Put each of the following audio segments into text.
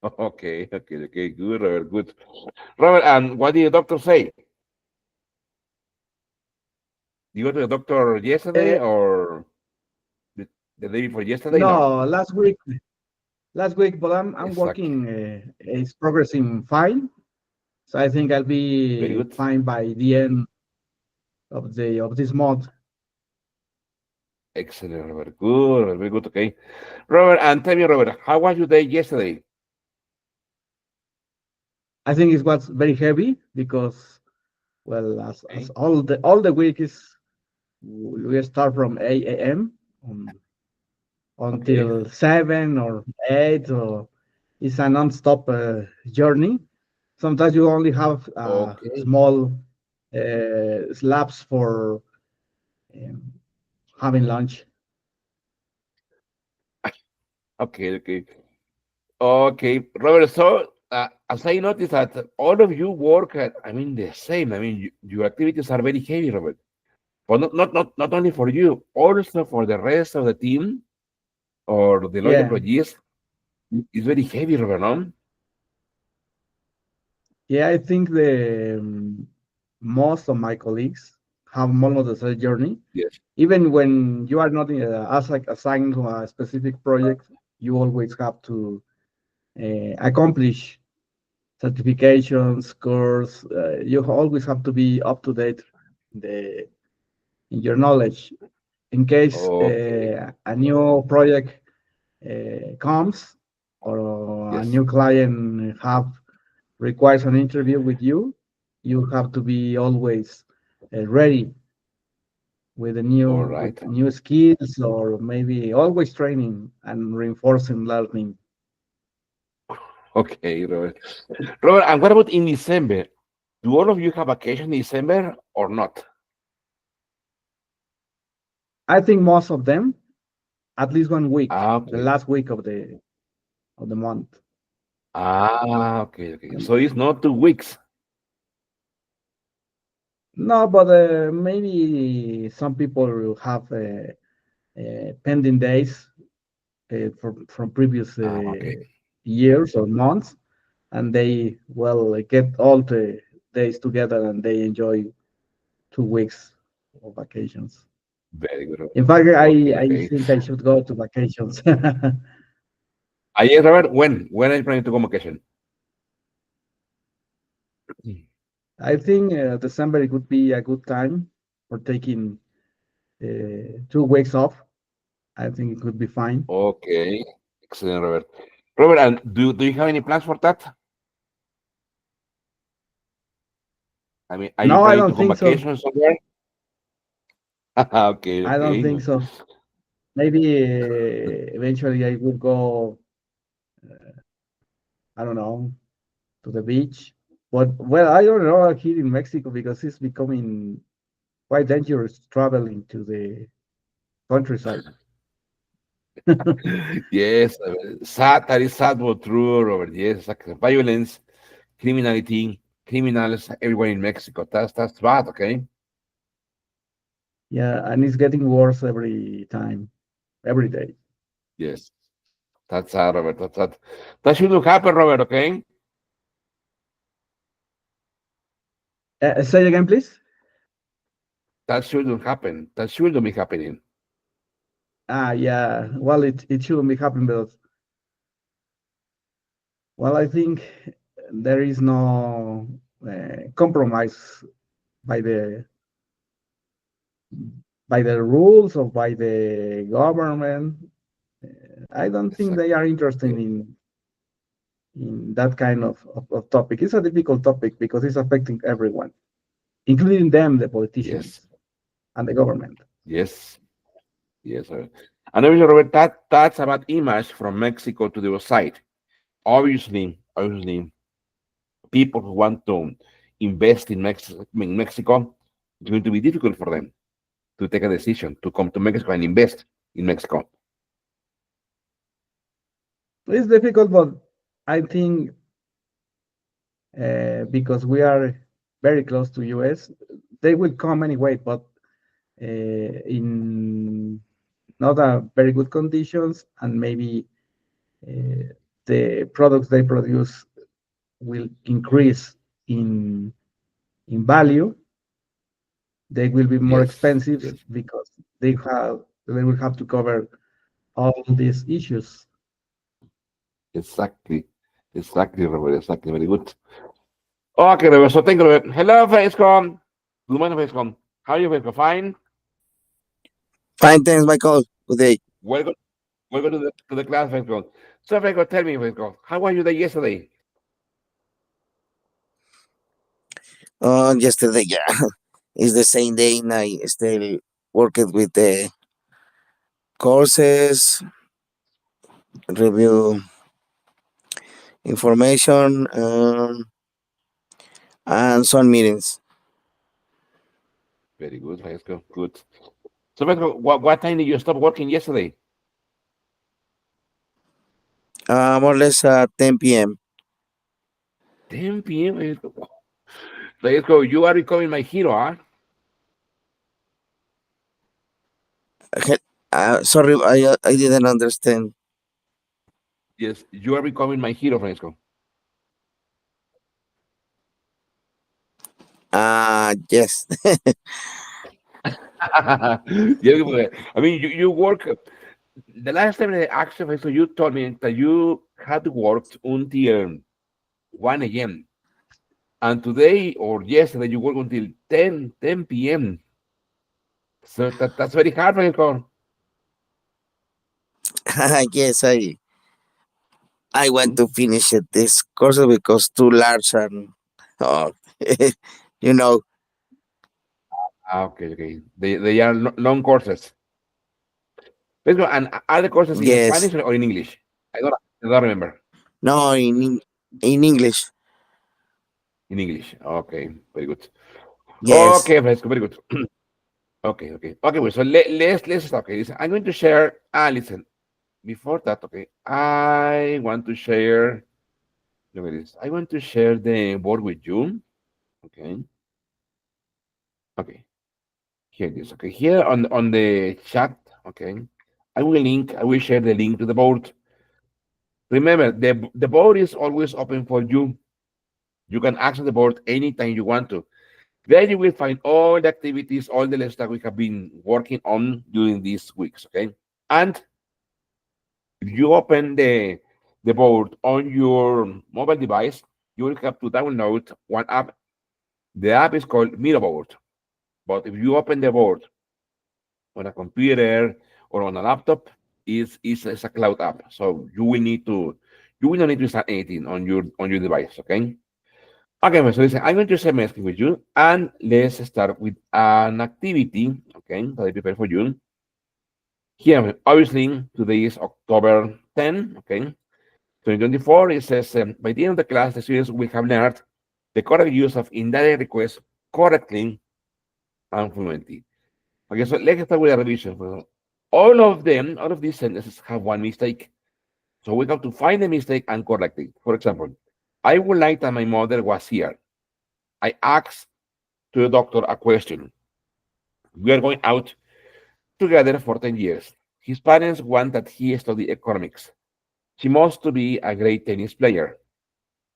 Okay. Good, Robert. Good. Robert, and what did the doctor say? You go to the doctor yesterday Uh, or the day before yesterday? No. no, last week, but I'm Exactly. working. It's progressing fine, so I think I'll Very be good. fine by the end of this month. Excellent, Robert. Good, Robert. Very good. Okay. Robert, and tell me, Robert, how was your day yesterday? I think it was very heavy because, well, as Okay. all the week is, we start from 8 a.m. Okay. Until 7 or 8, or it's a non-stop journey. Sometimes you only have Okay. small slabs for um, having lunch. Okay. Okay, Robert. So, as I noticed that all of you work at, I mean, the same. I mean, your activities are very heavy, Robert. But not only for you, also for the rest of the team or the loyal Yeah, employees. It's very heavy, Robert, no? yeah. I think the most of my colleagues have almost the same journey. Yes. Even when you are not assigned to a specific project, you always have to accomplish certifications, course. You always have to be up to date in the in your knowledge in case Okay. a new project comes, or a Yes. new client requires an interview with you. You have to be always ready with the All new right. with new skills, or maybe always training and reinforcing learning. Okay, Robert. Robert, and what about in December? Do all of you have vacation in December or not? I think most of them at least 1 week, the Okay. last week of the month. Okay. So it's not 2 weeks. No, but maybe some people will have pending days from previous Okay. years or months, and they will get all the days together and they enjoy 2 weeks of vacations. Very good, Robert. In fact, I Okay. think I should go to vacations. Yes, Robert, when are you planning to go on vacation? I think December it would be a good time for taking 2 weeks off. I think it could be fine. Okay. Excellent, Robert. Robert, and do you have any plans for that? I mean, are you No, I planning to don't go on think so. vacation somewhere? Okay, I don't okay. think so. Maybe eventually I would go, I don't know, to the beach. But well, I don't know here in Mexico because it's becoming quite dangerous traveling to the countryside. Yes, sad, that is sad but true, Robert. Yes, like violence, criminality, criminals everywhere in Mexico. That's bad, okay? Yeah, and it's getting worse every time, every day. Yes, that's sad, Robert. That's sad. That shouldn't happen, Robert, okay? Say again, please. That shouldn't happen. That shouldn't be happening. Yeah. Well, it shouldn't be happening, but well, I think there is no compromise by the by the rules or by the government. I don't think they Exactly. are interested Yes. in that kind of topic. It's a difficult topic because it's affecting everyone, including them, the Yes. politicians and the government. Yes. Yes, sir. And obviously, Robert, that's about image from Mexico to the outside. Obviously, people who want to invest in Mexico, it's going to be difficult for them to take a decision to come to Mexico and invest in Mexico. It's difficult, but I think because we are very close to US, they will come anyway, but in not a very good conditions, and maybe uh, the products they produce will increase in value, they will be more Yes, expensive yes, because they will have to cover all these issues. exactly, exactly, Robert, exactly. Very good. Okay, Robert. So thank you, Robert. Hello, Facecom. Good morning, Facecom. How are you, Facecom? Fine. Fine, thanks, Michael. Good day. Welcome, welcome to the class, Facecom. So, Facecom, tell me, Facecom, how was your day yesterday? Yesterday, yeah, it's the same day, and I still working with the courses, review information, and some meetings. Very good, Facecom. Good. So, Facecom, what time did you stop working yesterday? More or less 10 p.m. 10 p.m. Facecom, you are becoming my hero, huh? Sorry, I didn't understand. Yes, you are becoming my hero, Facecom. Yes. Yeah, I mean, you work. The last time I asked you, so you told me that you had worked until 1 a.m. And today or yesterday you work until 10 p.m. So that's very hard for you. Yes, I want to finish this course because too large and oh, you know, Ah, okay, okay. They are long courses. Let's go. And are the courses in yes. Spanish or in English? I don't remember. No, in English. In English. Okay, very good. Yes. Okay, Fresco, very good. Okay, okay. Okay, well, so let's start. Okay, listen, I'm going to share. Listen, before that, okay, I want to share. Look at this. I want to share the board with you. Okay, okay. Here it is. Okay, here on the chat. Okay, I will share the link to the board. Remember, the board is always open for you. You can access the board anytime you want to. There you will find all the activities, all the lessons that we have been working on during these weeks. Okay, and if you open the board on your mobile device, you will have to download one app. The app is called Miraboard. But if you open the board on a computer or on a laptop, it's a cloud app. So you will not need to install anything on your device. Okay. Okay, so listen, I'm going to share my screen with you, and let's start with an activity. Okay, that I prepared for you. Here, obviously, today is October 10. Okay, 2024. It says by the end of the class, the students will have learned the correct use of indirect requests correctly and fluently. Okay, so let's start with a revision. All of these sentences have one mistake. So we have to find the mistake and correct it. For example, I would like that my mother was here. I asked to the doctor a question. We are going out together for 10 years. His parents want that he study economics. She must to be a great tennis player.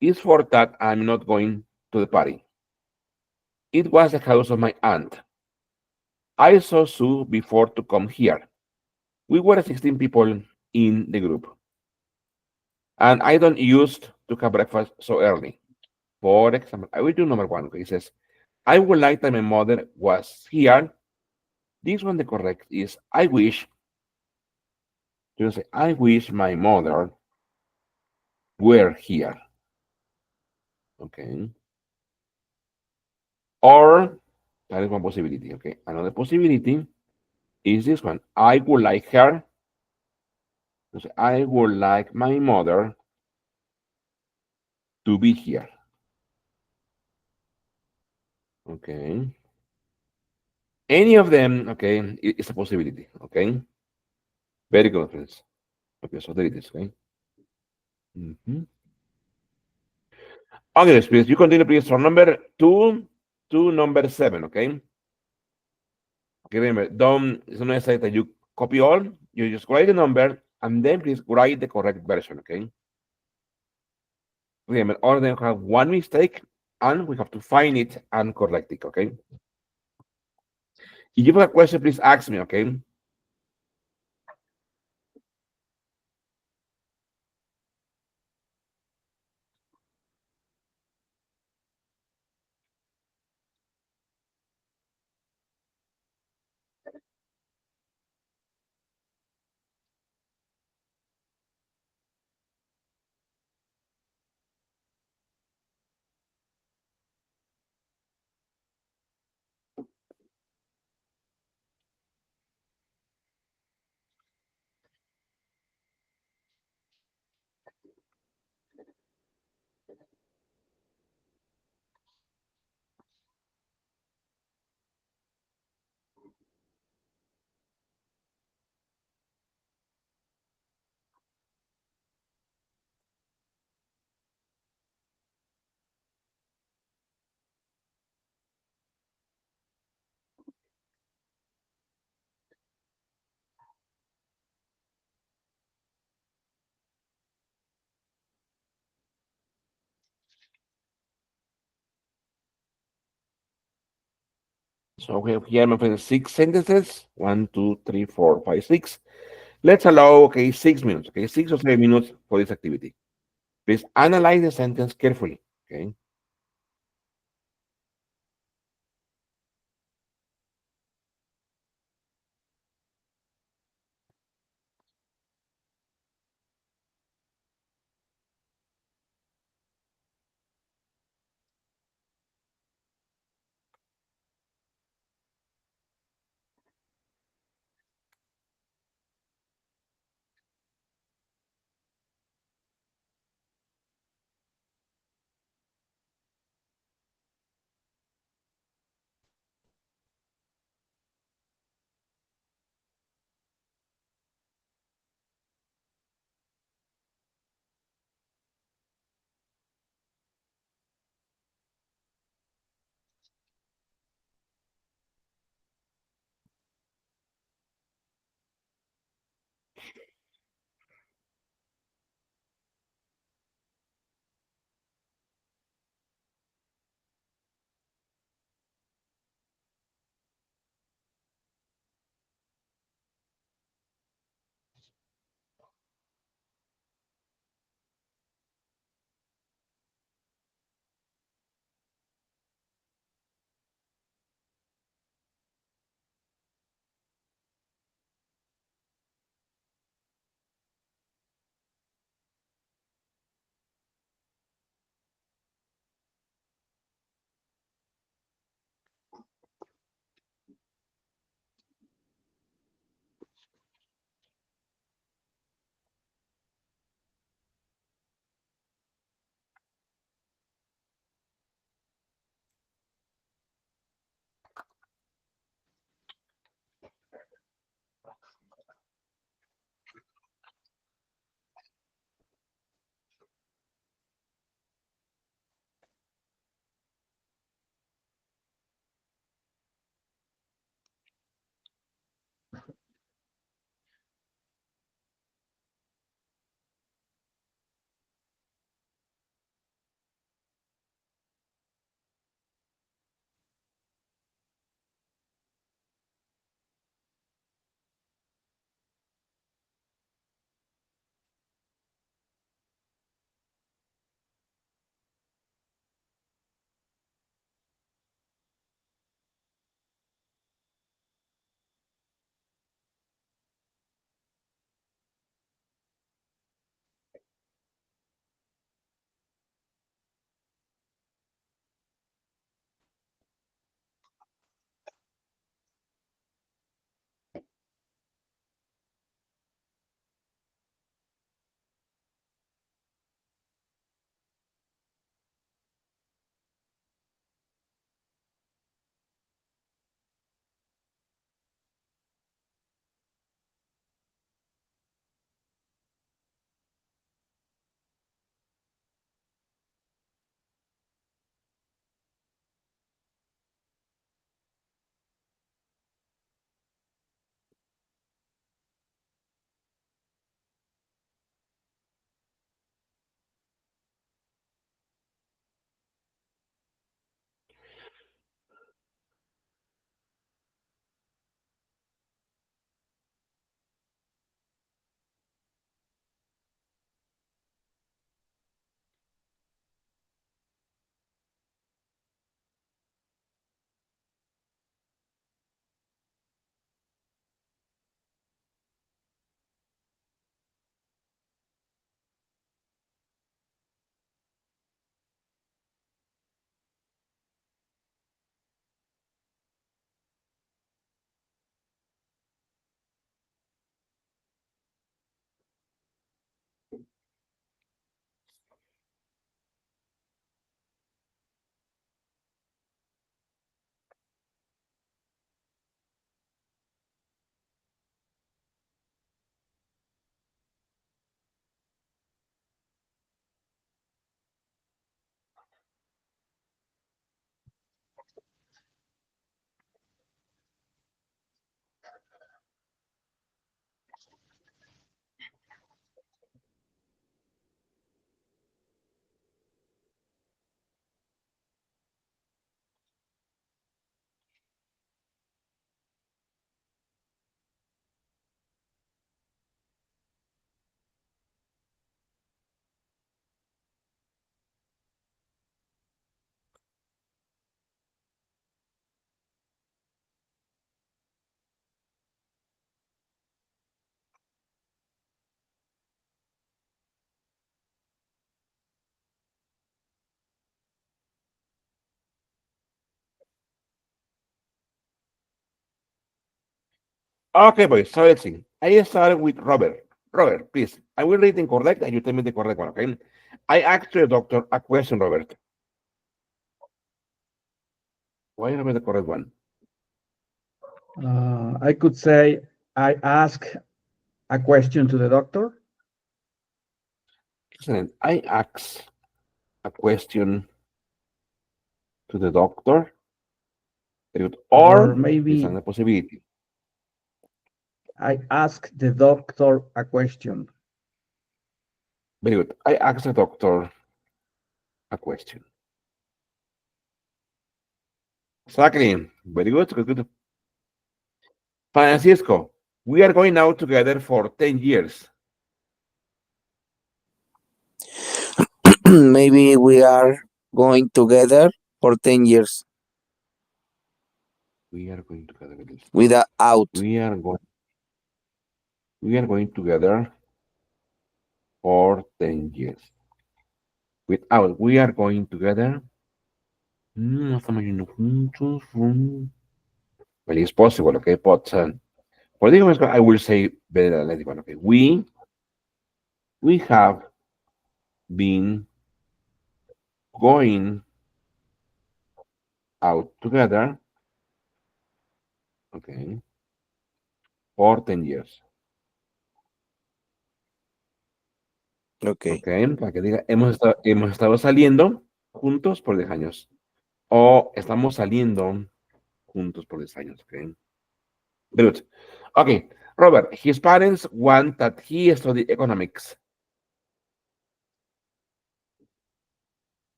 It's for that I'm not going to the party. It was the house of my aunt. I saw Sue before to come here. We were 16 people in the group, and I don't used to have breakfast so early. For example, I will do number one. Okay, it says, I would like that my mother was here. This one, the correct is, I wish, you say, I wish my mother were here. Okay. Or, that is one possibility. Okay. Another possibility is this one. I would like her. You say, I would like my mother to be here. Okay. Any of them, okay, is a possibility. Okay. Very good, friends. Okay, so there it is. Okay. Mhm. Okay, please. You continue, please, from number two to number seven. Okay. Okay, remember, don't, it's not necessary that you copy all. You just write the number and then please write the correct version. Okay. Remember, all of them have one mistake, and we have to find it and correct it. Okay. If you have a question, please ask me. Okay. So we have here, my friends, 6 sentences. One, two, three, four, five, six. Let's allow, okay, 6 minutes, okay, 6 or 7 minutes for this activity. Please analyze the sentence carefully, okay? Okay, boys. So let's see. I started with Robert. Robert, please. I will read incorrect and you tell me the correct one, okay? I asked the doctor a question, Robert. Why Robert the correct one? I could say I ask a question to the doctor, Excellent. I asked a question to the doctor. Very good. or Or is maybe a possibility. I ask the doctor a question. Very good. I asked the doctor a question. Exactly. Very good. Good, good. Francisco, we are going out together for 10 years. Maybe we are going together for 10 years We are going together with this. without. We are going we are going together for 10 years. Without, we are going together. Estamos yendo juntos. Well, it's possible, okay? But for this one, I will say better than this one, okay? We have been going out together, okay, for 10 years. Okay. Okay, para que diga, hemos estado saliendo juntos por 10 años. O estamos saliendo juntos por 10 años, okay? Very good. Okay, Robert, his parents want that he study economics.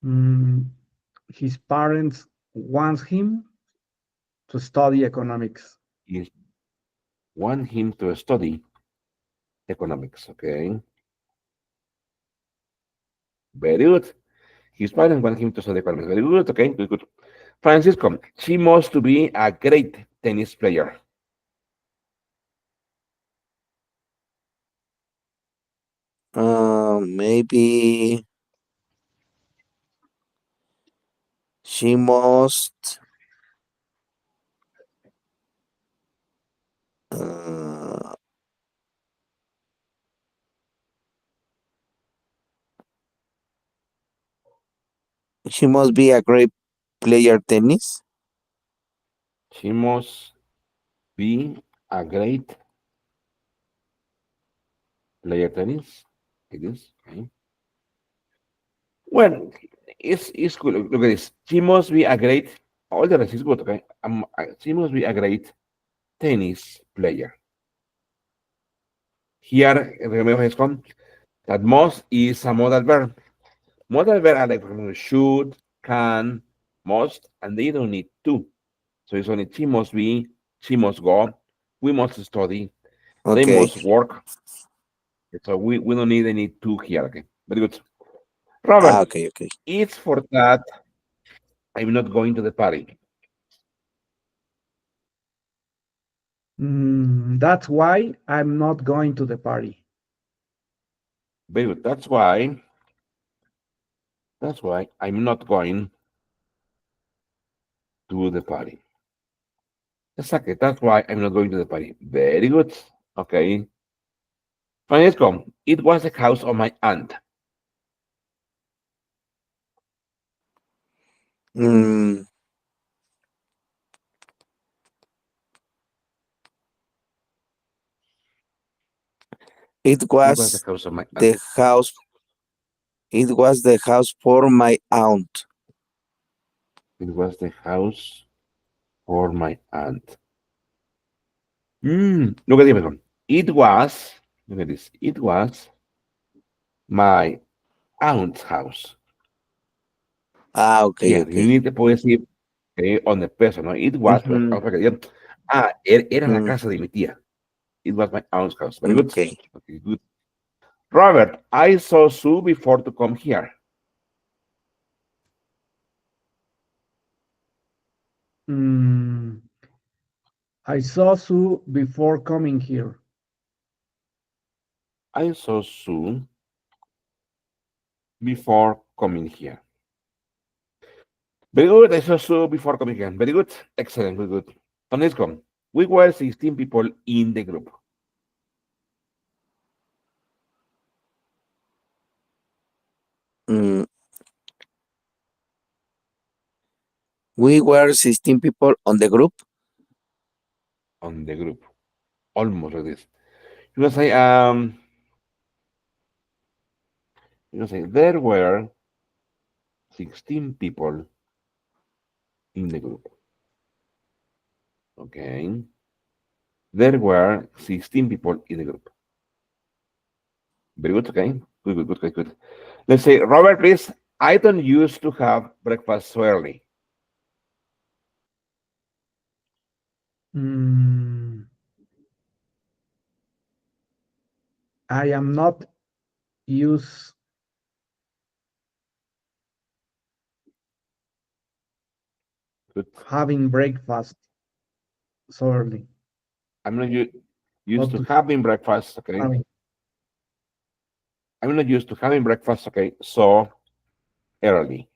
Mm, his parents want him to study economics. He want him to study economics, okay? Very good. His parents want him to study economics. Very good, okay, good, good. Francisco, she must be a great tennis player. Maybe she must. Uh, she must be a great player tennis. She must be a great player tennis. It is, okay. Well, it's good. Look at this. She must be a great. All the rest is good. Okay. She must be a great tennis player. Here, remember his come that must is a modal verb. Modal verb are like for example, should, can, must, and they don't need to. So it's only she must be, she must go, we must study, they Okay. must work. So we don't need any to here. Okay. Very good. Robert, Okay, okay. it's for that I'm not going to the party. That's why I'm not going to the party. Very good. That's why I'm not going to the party. Exactly. That's why I'm not going to the party. Very good. Okay. Francesco, it was the house of my aunt. Mm, it It was the was house of my aunt. the house. It was the house for my aunt. It was the house for my aunt. Look at this one. It was, look at this. It was my aunt's house. Okay, Yes, you okay. need to put it on the person, no? It was, Mm-hmm. era la Mm, casa de mi tía. It was my aunt's house. Very good. okay. Okay, good. Robert, I saw Sue before to come here. Mm, I saw Sue before coming here. I saw Sue before coming here. Very good. I saw Sue before coming here. Very good. Excellent. Good, good. Francisco, We were 16 people in the group. Mm, we were 16 people on the group. On the group. Almost like this. You can say, there were 16 people in the group. Okay. There were 16 people in the group. Very good. Okay. Good, good, good, good, good. Let's say, Robert, please. I don't used to have breakfast so early. Mm, I am not used Good. having breakfast so early. I'm not Or used to to having breakfast. Okay. having. I'm not used to having breakfast. Okay. So early.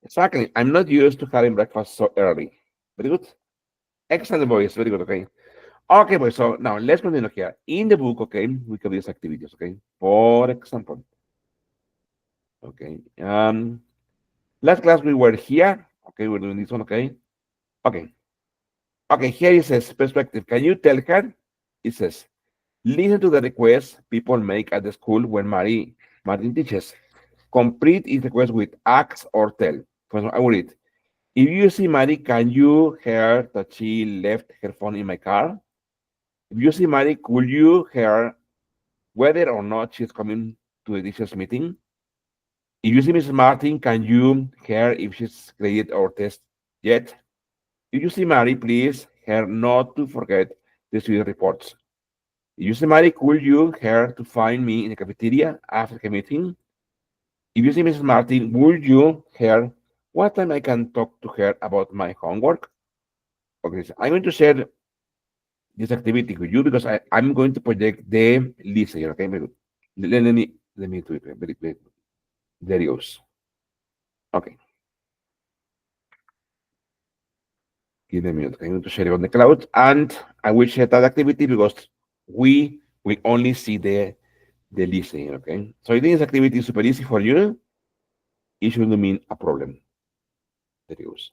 Exactly. I'm not used to having breakfast so early. Very good. Excellent, boys. Very good. Okay. Okay, boys. So now let's continue here. In the book, okay, we have these activities. Okay. For example, okay. Last class we were here. Okay, we're doing this one. Okay. Okay. Okay. Here it says perspective. Can you tell her? It says, listen to the requests people make at the school when Martin teaches. Complete each request with ask or tell. For example, I will read. If you see Mary, can you hear that she left her phone in my car? If you see Mary, could you hear whether or not she's coming to the teacher's meeting? If you see Mrs. Martin, can you hear if she's graded our test yet? If you see Mary, please her not to forget the student reports. If you see Mary, could you her to find me in the cafeteria after the meeting? If you see Mrs. Martin, would you her what time I can talk to her about my homework? Okay, so I'm going to share this activity with you because I'm going to project the list here. Okay, very good. Let me do it very quick. There it goes. Okay, give me a minute. I'm going to share it on the cloud, and I will share that activity because we will only see the list here. Okay, so I think this activity is super easy for you. It shouldn't mean a problem. There it goes.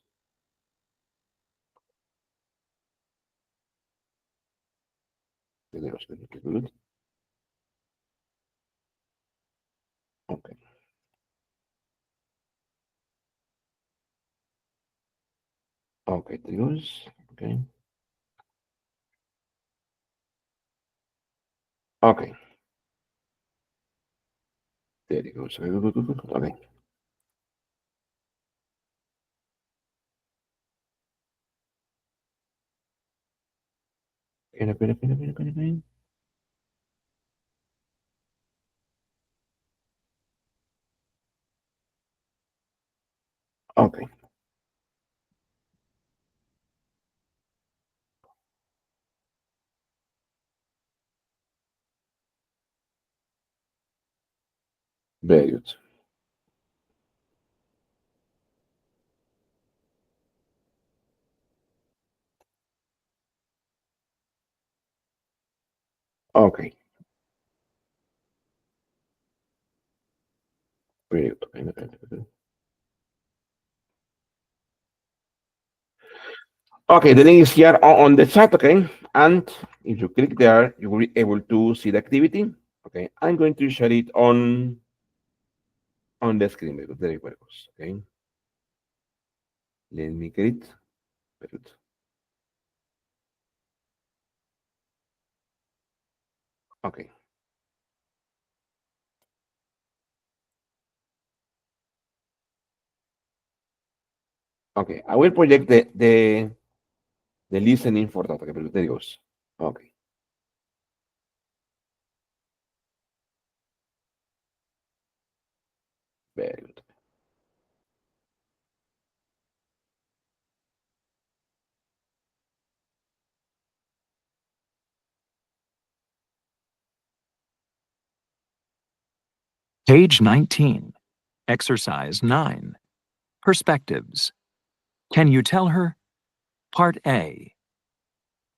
There it goes. Very good. Okay. Okay, there it goes. Okay. Okay. There it goes. Okay, good, good, good, good. Okay. Pin, pin, pin, pin, pin, pin. Okay. Very good. Okay. Very good. Okay, okay, okay. Okay, the link is here on the chat, okay? And if you click there, you will be able to see the activity. Okay, I'm going to share it on the screen. Very good. There it goes. Okay, let me get it. Very good. Okay. Okay, I will project the listening for that. Okay, very good. There it goes. Okay, very good. Page 19, Exercise 9, Perspectives. Can you tell her? Part A.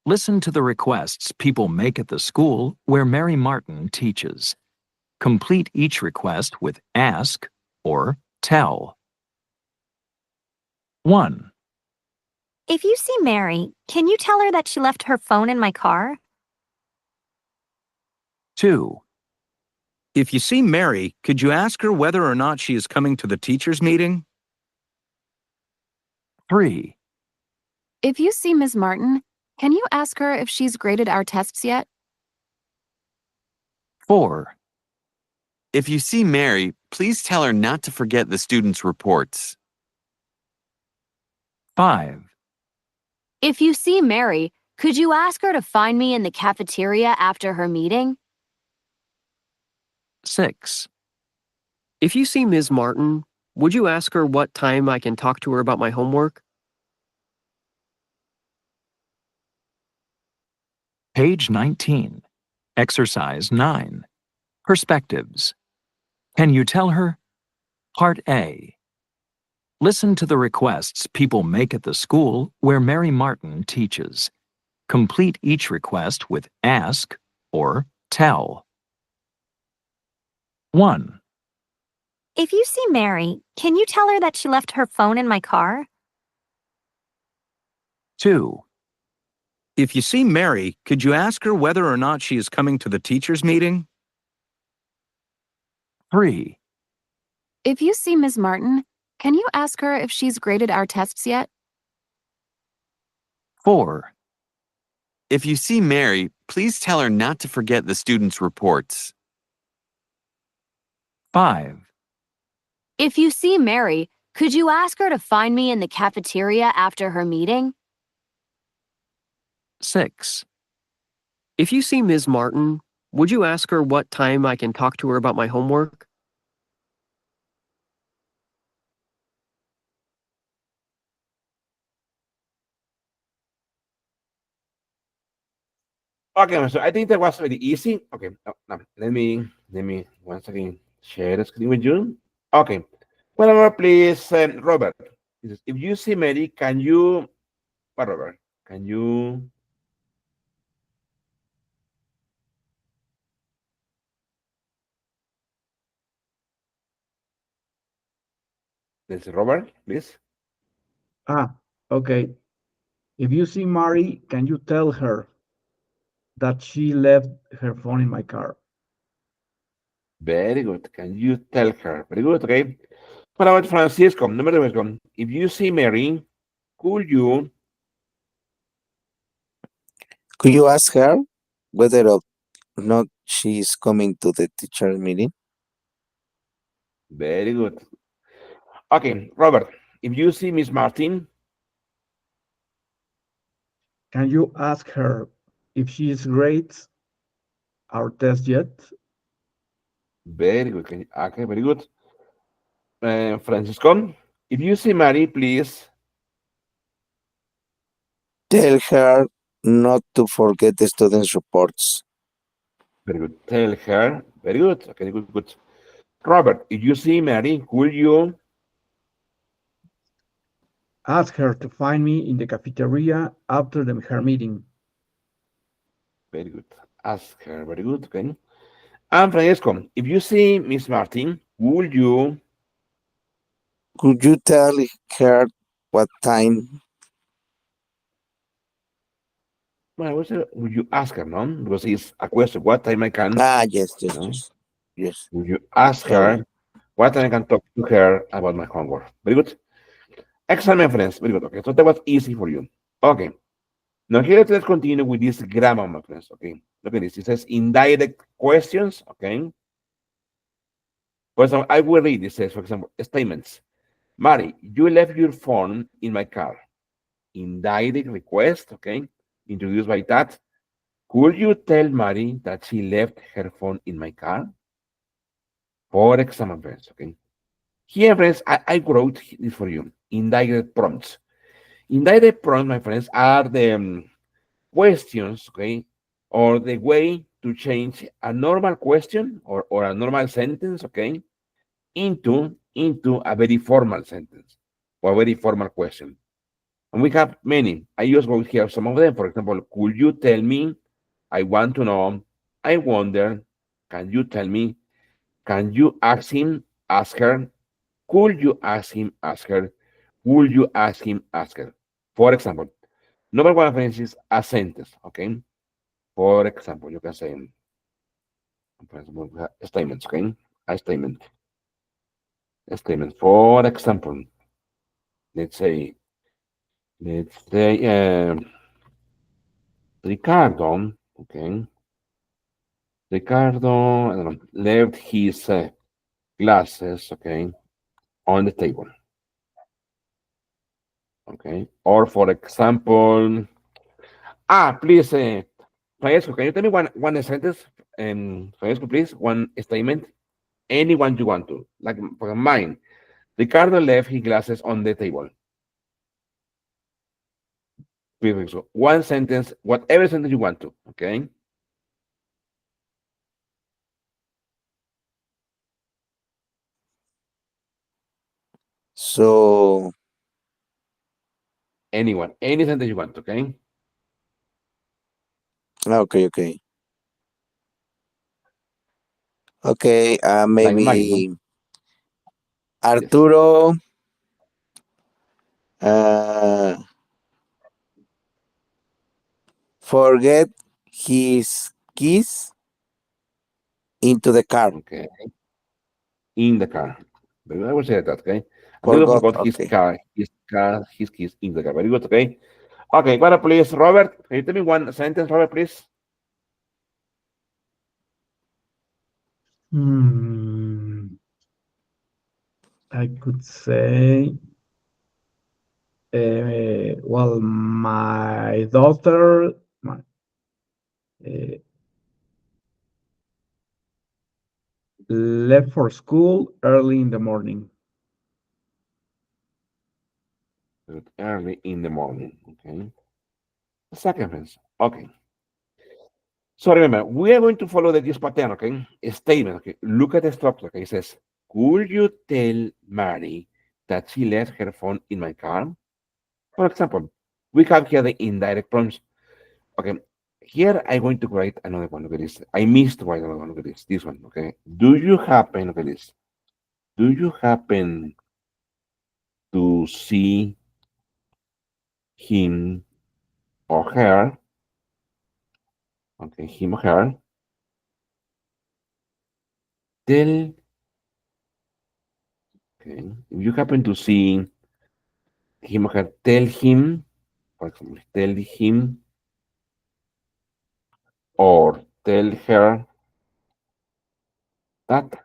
Listen to the requests people make at the school where Mary Martin teaches. Complete each request with ask or tell. 1, If you see Mary, can you tell her that she left her phone in my car? 2, If you see Mary, could you ask her whether or not she is coming to the teachers' meeting? 3, If you see Ms. Martin, can you ask her if she's graded our tests yet? 4, If you see Mary, please tell her not to forget the students' reports. 5, If you see Mary, could you ask her to find me in the cafeteria after her meeting? 6, If you see Ms. Martin, would you ask her what time I can talk to her about my homework? Page 19. Exercise 9. Perspectives. Can you tell her? Part A. Listen to the requests people make at the school where Mary Martin teaches. Complete each request with ask or tell. 1, If you see Mary, can you tell her that she left her phone in my car? 2, If you see Mary, could you ask her whether or not she is coming to the teachers' meeting? 3, If you see Ms. Martin, can you ask her if she's graded our tests yet? 4, If you see Mary, please tell her not to forget the students' reports. 5, If you see Mary, could you ask her to find me in the cafeteria after her meeting? 6, If you see Ms. Martin, would you ask her what time I can talk to her about my homework? Okay, so I think that was very easy. Okay, no, let me once again share the screen with you. Okay, whenever please, Robert. If you see Mary, can you, Robert? Can you? This is Robert, please. Okay. If you see Mary, can you tell her that she left her phone in my car? Very good. Can you tell her? Very good. Okay. What about Francisco? Number two. If you see Mary, could you? Could you ask her whether or not she is coming to the teacher meeting? Very good. Okay, Robert. If you see Miss Martin, Can you ask her if she is grades our test yet? very good. Okay, very good. Francisco, if you see Mary, please. Tell her not to forget the students' reports. Very good. Tell her. Very good. Okay, good, good. Robert, if you see Mary, could you? Ask her to find me in the cafeteria after her meeting. Very good. Ask her. Very good. Okay. And Francisco, if you see Miss Martin, would you? Could you tell her what time? Well, would you ask her, no? Because it's a question. What time I can? Yes, yes, No? yes. Yes. Would you ask Sorry. her what time I can talk to her about my homework? Very good. Excellent, my friends. Very good. Okay, so that was easy for you. Okay. Now here let's continue with this grammar, my friends. Okay. Look at this. It says indirect questions. Okay. For example, I will read. It says, for example, statements. Mary, you left your phone in my car. Indirect request. Okay. Introduced by that. Could you tell Mary that she left her phone in my car? For example, friends. Okay. Here, friends, I wrote this for you. Indirect prompts. Indirect prompts, my friends, are the questions, okay, or the way to change a normal question or a normal sentence, okay, into a very formal sentence or a very formal question. And we have many. I just go here some of them. For example, could you tell me? I want to know. I wonder. Can you tell me? Can you ask him? Ask her. Could you ask him? Ask her. Would you ask him? Ask her. For example, number one offense is a sentence. Okay. For example, you can say, for example, statements. Okay. A statement. A statement. For example, let's say, let's say, Ricardo. Okay. Ricardo, I don't know, left his glasses, okay, on the table, okay. Or for example, please, Francesco, can you tell me one sentence? Francesco, please, one statement, anyone you want to, like for mine. Ricardo left his glasses on the table. Please, Francesco, one sentence, whatever sentence you want to, okay. So, Anyone, any sentence you want, okay. okay, okay. Okay, Like mine, no? maybe Yes. Arturo uh, forget his keys into the car. Okay. In the car. I would say that, okay? Antonio Forgot. forgot Okay. his keys in the car. Very good, okay? Okay, well, please, Robert, can you tell me one sentence, Robert, please? I could say, well, my daughter uh, left for school early in the morning. Early in the morning, okay? Second phrase, okay. So remember, we are going to follow this pattern, okay? A statement, okay? Look at the structure, okay? It says, could you tell Mary that she left her phone in my car? For example, we have here the indirect prompts. Okay, here I'm going to write another one. Look at this. I missed write another one. Look at this one. Okay. Do you happen, look at this. Do you happen to see him or her? Okay, him or her. Tell, okay, if you happen to see him or her, tell him, for example, tell him or tell her that.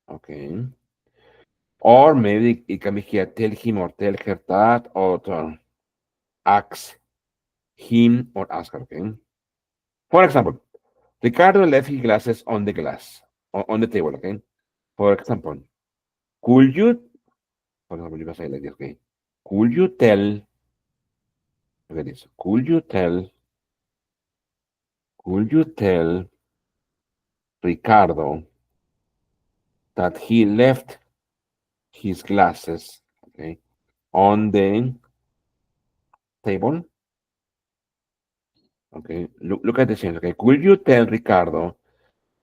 Okay. Or maybe it can be here, tell him or tell her that, or to ask him or ask her. Okay. For example, Ricardo left his glasses on the on the table, okay? For example, could you, for example, you can say like this, okay? Could you tell, look at this, could you tell Ricardo that he left his glasses, okay, on the table? Okay, look at the sentence, okay? Could you tell Ricardo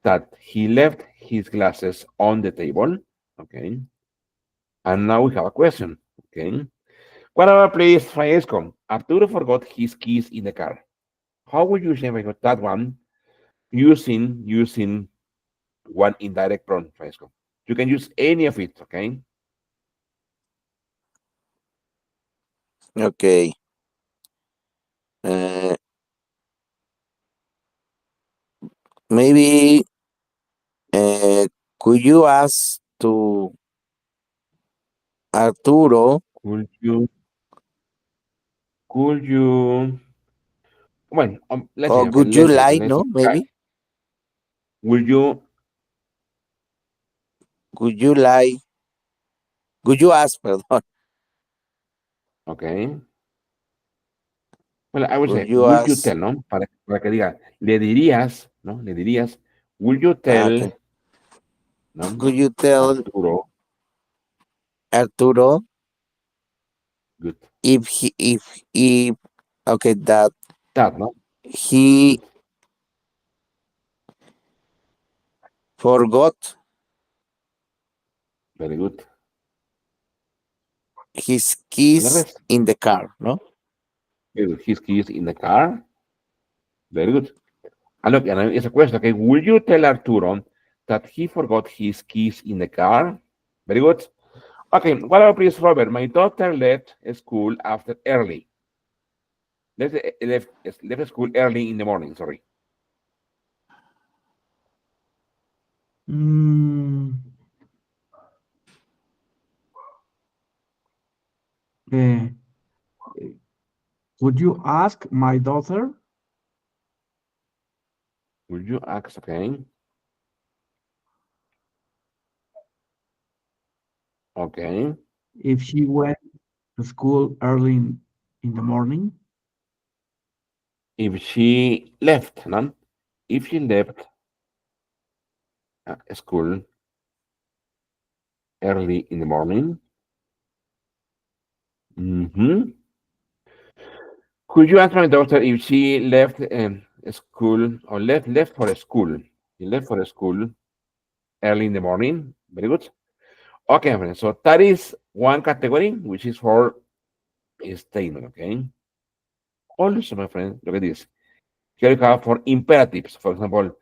that he left his glasses on the table? Okay, and now we have a question, okay? What about please, Francesco? Arturo forgot his keys in the car. How would you say that one using one indirect prompt, Francesco? You can use any of it, okay? Okay. Uh, maybe uh, could you ask to Arturo Could you could you well let's say or okay, would you let's like? let's No, maybe will you would you like? Would you ask? Perdón. okay? Well, I would Would say, you will you ask? tell, ¿no? Para que diga, le dirías, ¿no? Le dirías, will you tell, Okay. ¿no? Could you tell Arturo, Arturo good. if okay, that That, no? he forgot Very good. his And the keys rest. in the car, no? Very good. His keys in the car. Very good. And look, and it's a question, okay, will you tell Arturo that he forgot his keys in the car? Very good. Okay, what about please, Robert? My daughter left school after early. Left school early in the morning, sorry. Mm, eh, would you ask my daughter Will you ask, okay? Okay. if she went to school early in the morning? If she left, no? If she left school early in the morning, could you ask my daughter if she left school or left for school? She left for school early in the morning. Very good. Okay, my friend. So that is one category, which is for a statement. Okay. Also, my friend, look at this. Here you have for imperatives. For example,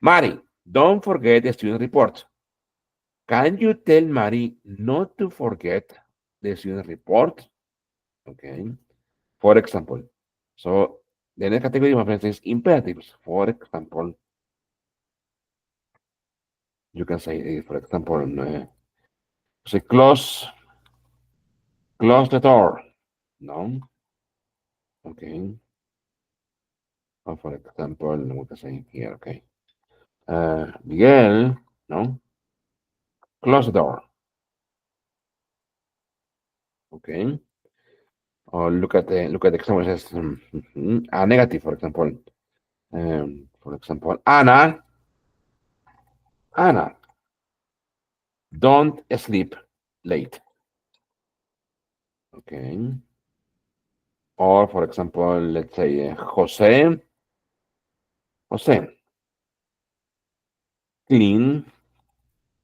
Mari, don't forget the student report. Can you tell Mari not to forget the student report? Okay. For example, so the next category, my friends, is imperatives. For example, you can say, for example, say close the door. No. Okay. Or for example, we can say here, okay. Miguel, no. Close the door. Okay. Or look at the example. It says a negative, for example. For example, Anna, don't sleep late. Okay. Or for example, let's say Jose, clean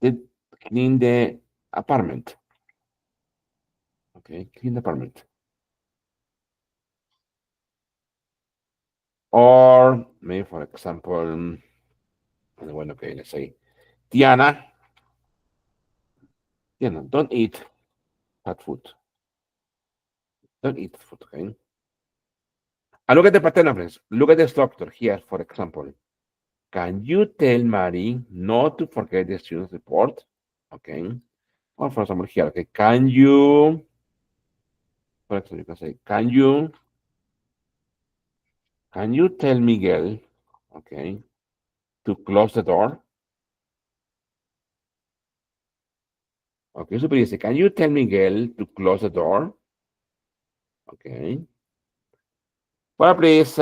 the clean the apartment. Okay, clean the apartment. Or maybe for example, well, okay, let's say Tiana, don't eat that food. Don't eat food, okay? And look at the pattern, friends. Look at the structure here, for example. Can you tell Mary not to forget the student's report? Okay. Or for example, here, okay. For example, you can say, can you tell Miguel, okay, to close the door? Okay, super easy. Can you tell Miguel to close the door? Okay. Well, please,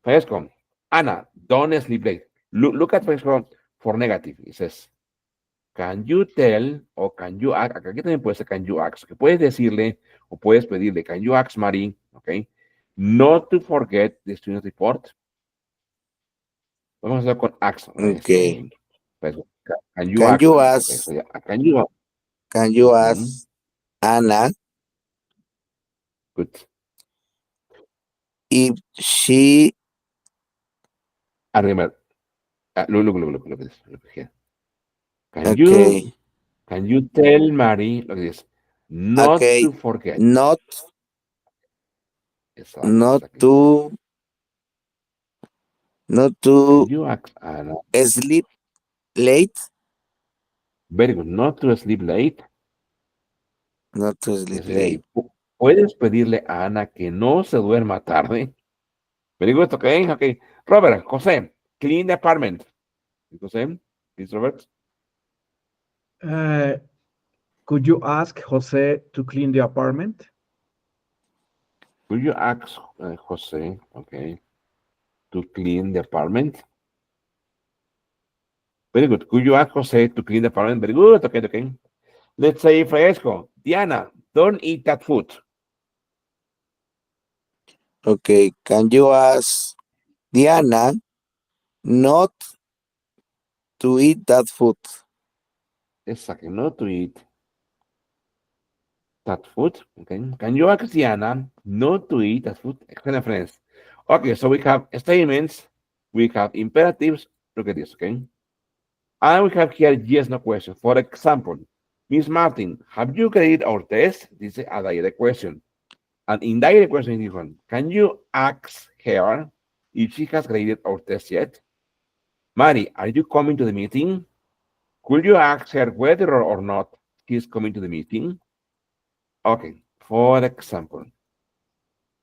Fresco. Anna, don't sleep late. Look at Fresco for negative. It says, can you tell o can you ask? Aquí también puede ser can you ask. Que puedes decirle o puedes pedirle, can you ask Mari, okay, not to forget the student report. Vamos a hacer con ask. Okay. Fresco. Can you Can ask? you Okay, ask so yeah, can you? can you Mhm, ask Anna good. if she And remember, look at this. Look here. Can okay you tell Mary, look at this, not okay to forget? not Exactly, not exactly. to not Can to you ask Anna? sleep late Very good. Not to sleep late. not to sleep late. ¿Puedes pedirle a Ana que no se duerma tarde? Very good, okay, okay. Robert, José, clean the apartment. José, please, Robert. Uh, could you ask Jose to clean the apartment? Could you ask José, okay, to clean the apartment? Very good. Could you ask José to clean the apartment? Very good, okay, okay. Let's say Fresco, Diana, don't eat that food. Okay, can you ask Diana not to eat that food? Exactly, not to eat that food. Okay. Can you ask Diana not to eat that food? Excellent, friends. Okay, so we have statements, we have imperatives. Look at this, okay? And we have here yes, no question. For example, Miss Martin, have you graded our test? This is a direct question. An indirect question is different. Can you ask her if she has graded our test yet? Mary, are you coming to the meeting? Could you ask her whether or not she's coming to the meeting? Okay, for example.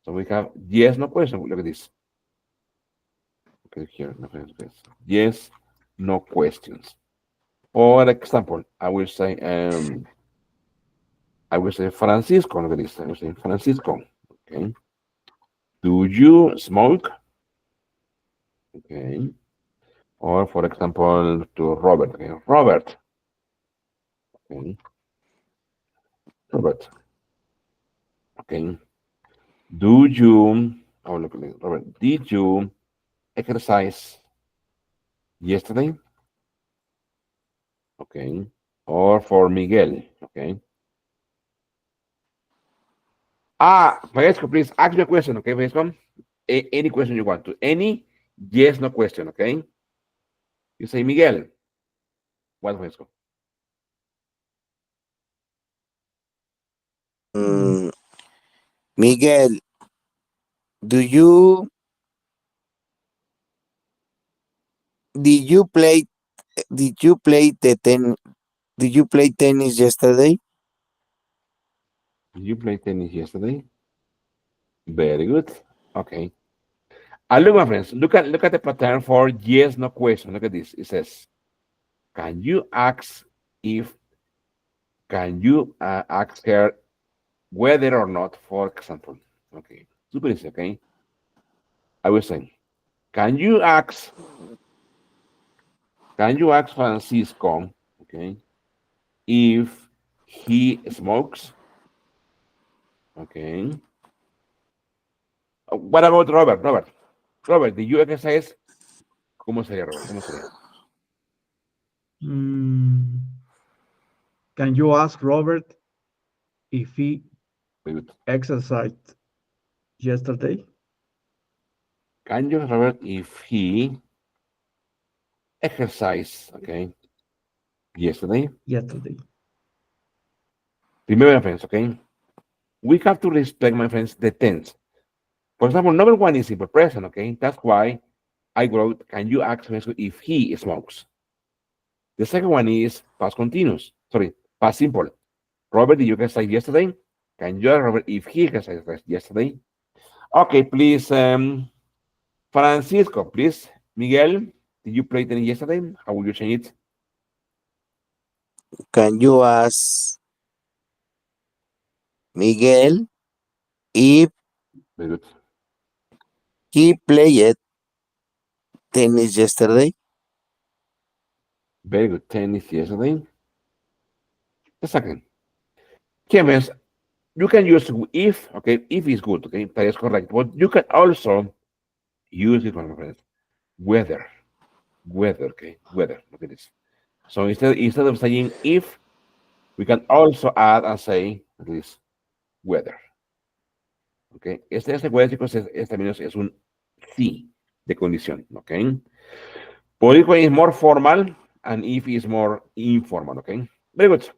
So we have yes, no question. Look at this. Okay, here, no questions. Yes, no questions. For example, I will say Francisco. Look at this. I will say Francisco. Okay. Do you smoke? Okay. Or for example, to Robert. Okay. Robert. Okay. Robert. Okay. Do you? Oh, look at this. Robert. Did you exercise yesterday? Okay. Or for Miguel. Okay. Francesco, please ask me a question. Okay, Francesco. Any question you want to. Any yes, no question. Okay. You say Miguel. What, Francesco? Mm, Miguel, do you did you play did you play the ten did you play tennis yesterday? Did you play tennis yesterday? Very good. Okay. And look, my friends, look at the pattern for yes, no question. Look at this. It says, can you ask if can you ask her whether or not, for example. Okay. Super easy, okay? I will say, can you ask Francisco, okay, if he smokes? Okay. What about Robert? Robert, did you exercise? ¿Cómo sería, Robert? ¿Cómo sería? Mm, can you ask Robert if he Very good. exercised yesterday? Can you, Robert, if he exercised, okay, yesterday? Yesterday. Remember, my friends, okay, we have to respect, my friends, the tense. For example, number one is simple present, okay? That's why I wrote, can you ask Francisco if he smokes? The second one is past continuous, sorry, past simple. Robert, did you exercise yesterday? Can you ask Robert if he exercised yesterday? Okay, please, Francisco, please. Miguel, did you play tennis yesterday? How will you change it? Can you ask Miguel if Very good. he played tennis yesterday? Very good. Tennis yesterday. The second. Kevin, you can use if, okay, if is good, okay, that is correct. But you can also use it, my friends, weather, okay, weather, look at this. So instead of saying if, we can also add and say this weather, okay. Este weather, chicos, este menos es un sí de condición, okay. Por is more formal and if is more informal, okay. Very good.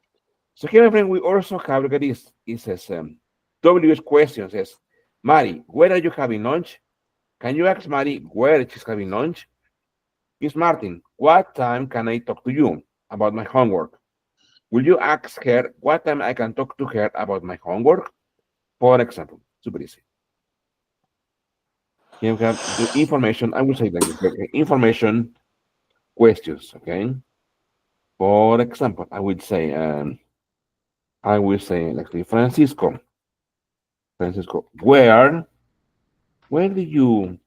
So here, my friend, we also have, look at this. It says, WS question says, Mari, where are you having lunch? Can you ask Mari where she's having lunch? Miss Martin, what time can I talk to you about my homework? Will you ask her what time I can talk to her about my homework? For example, super easy. Here we have the information, I will say like this, okay? Information questions, okay? For example, I will say, like, Francisco, where did you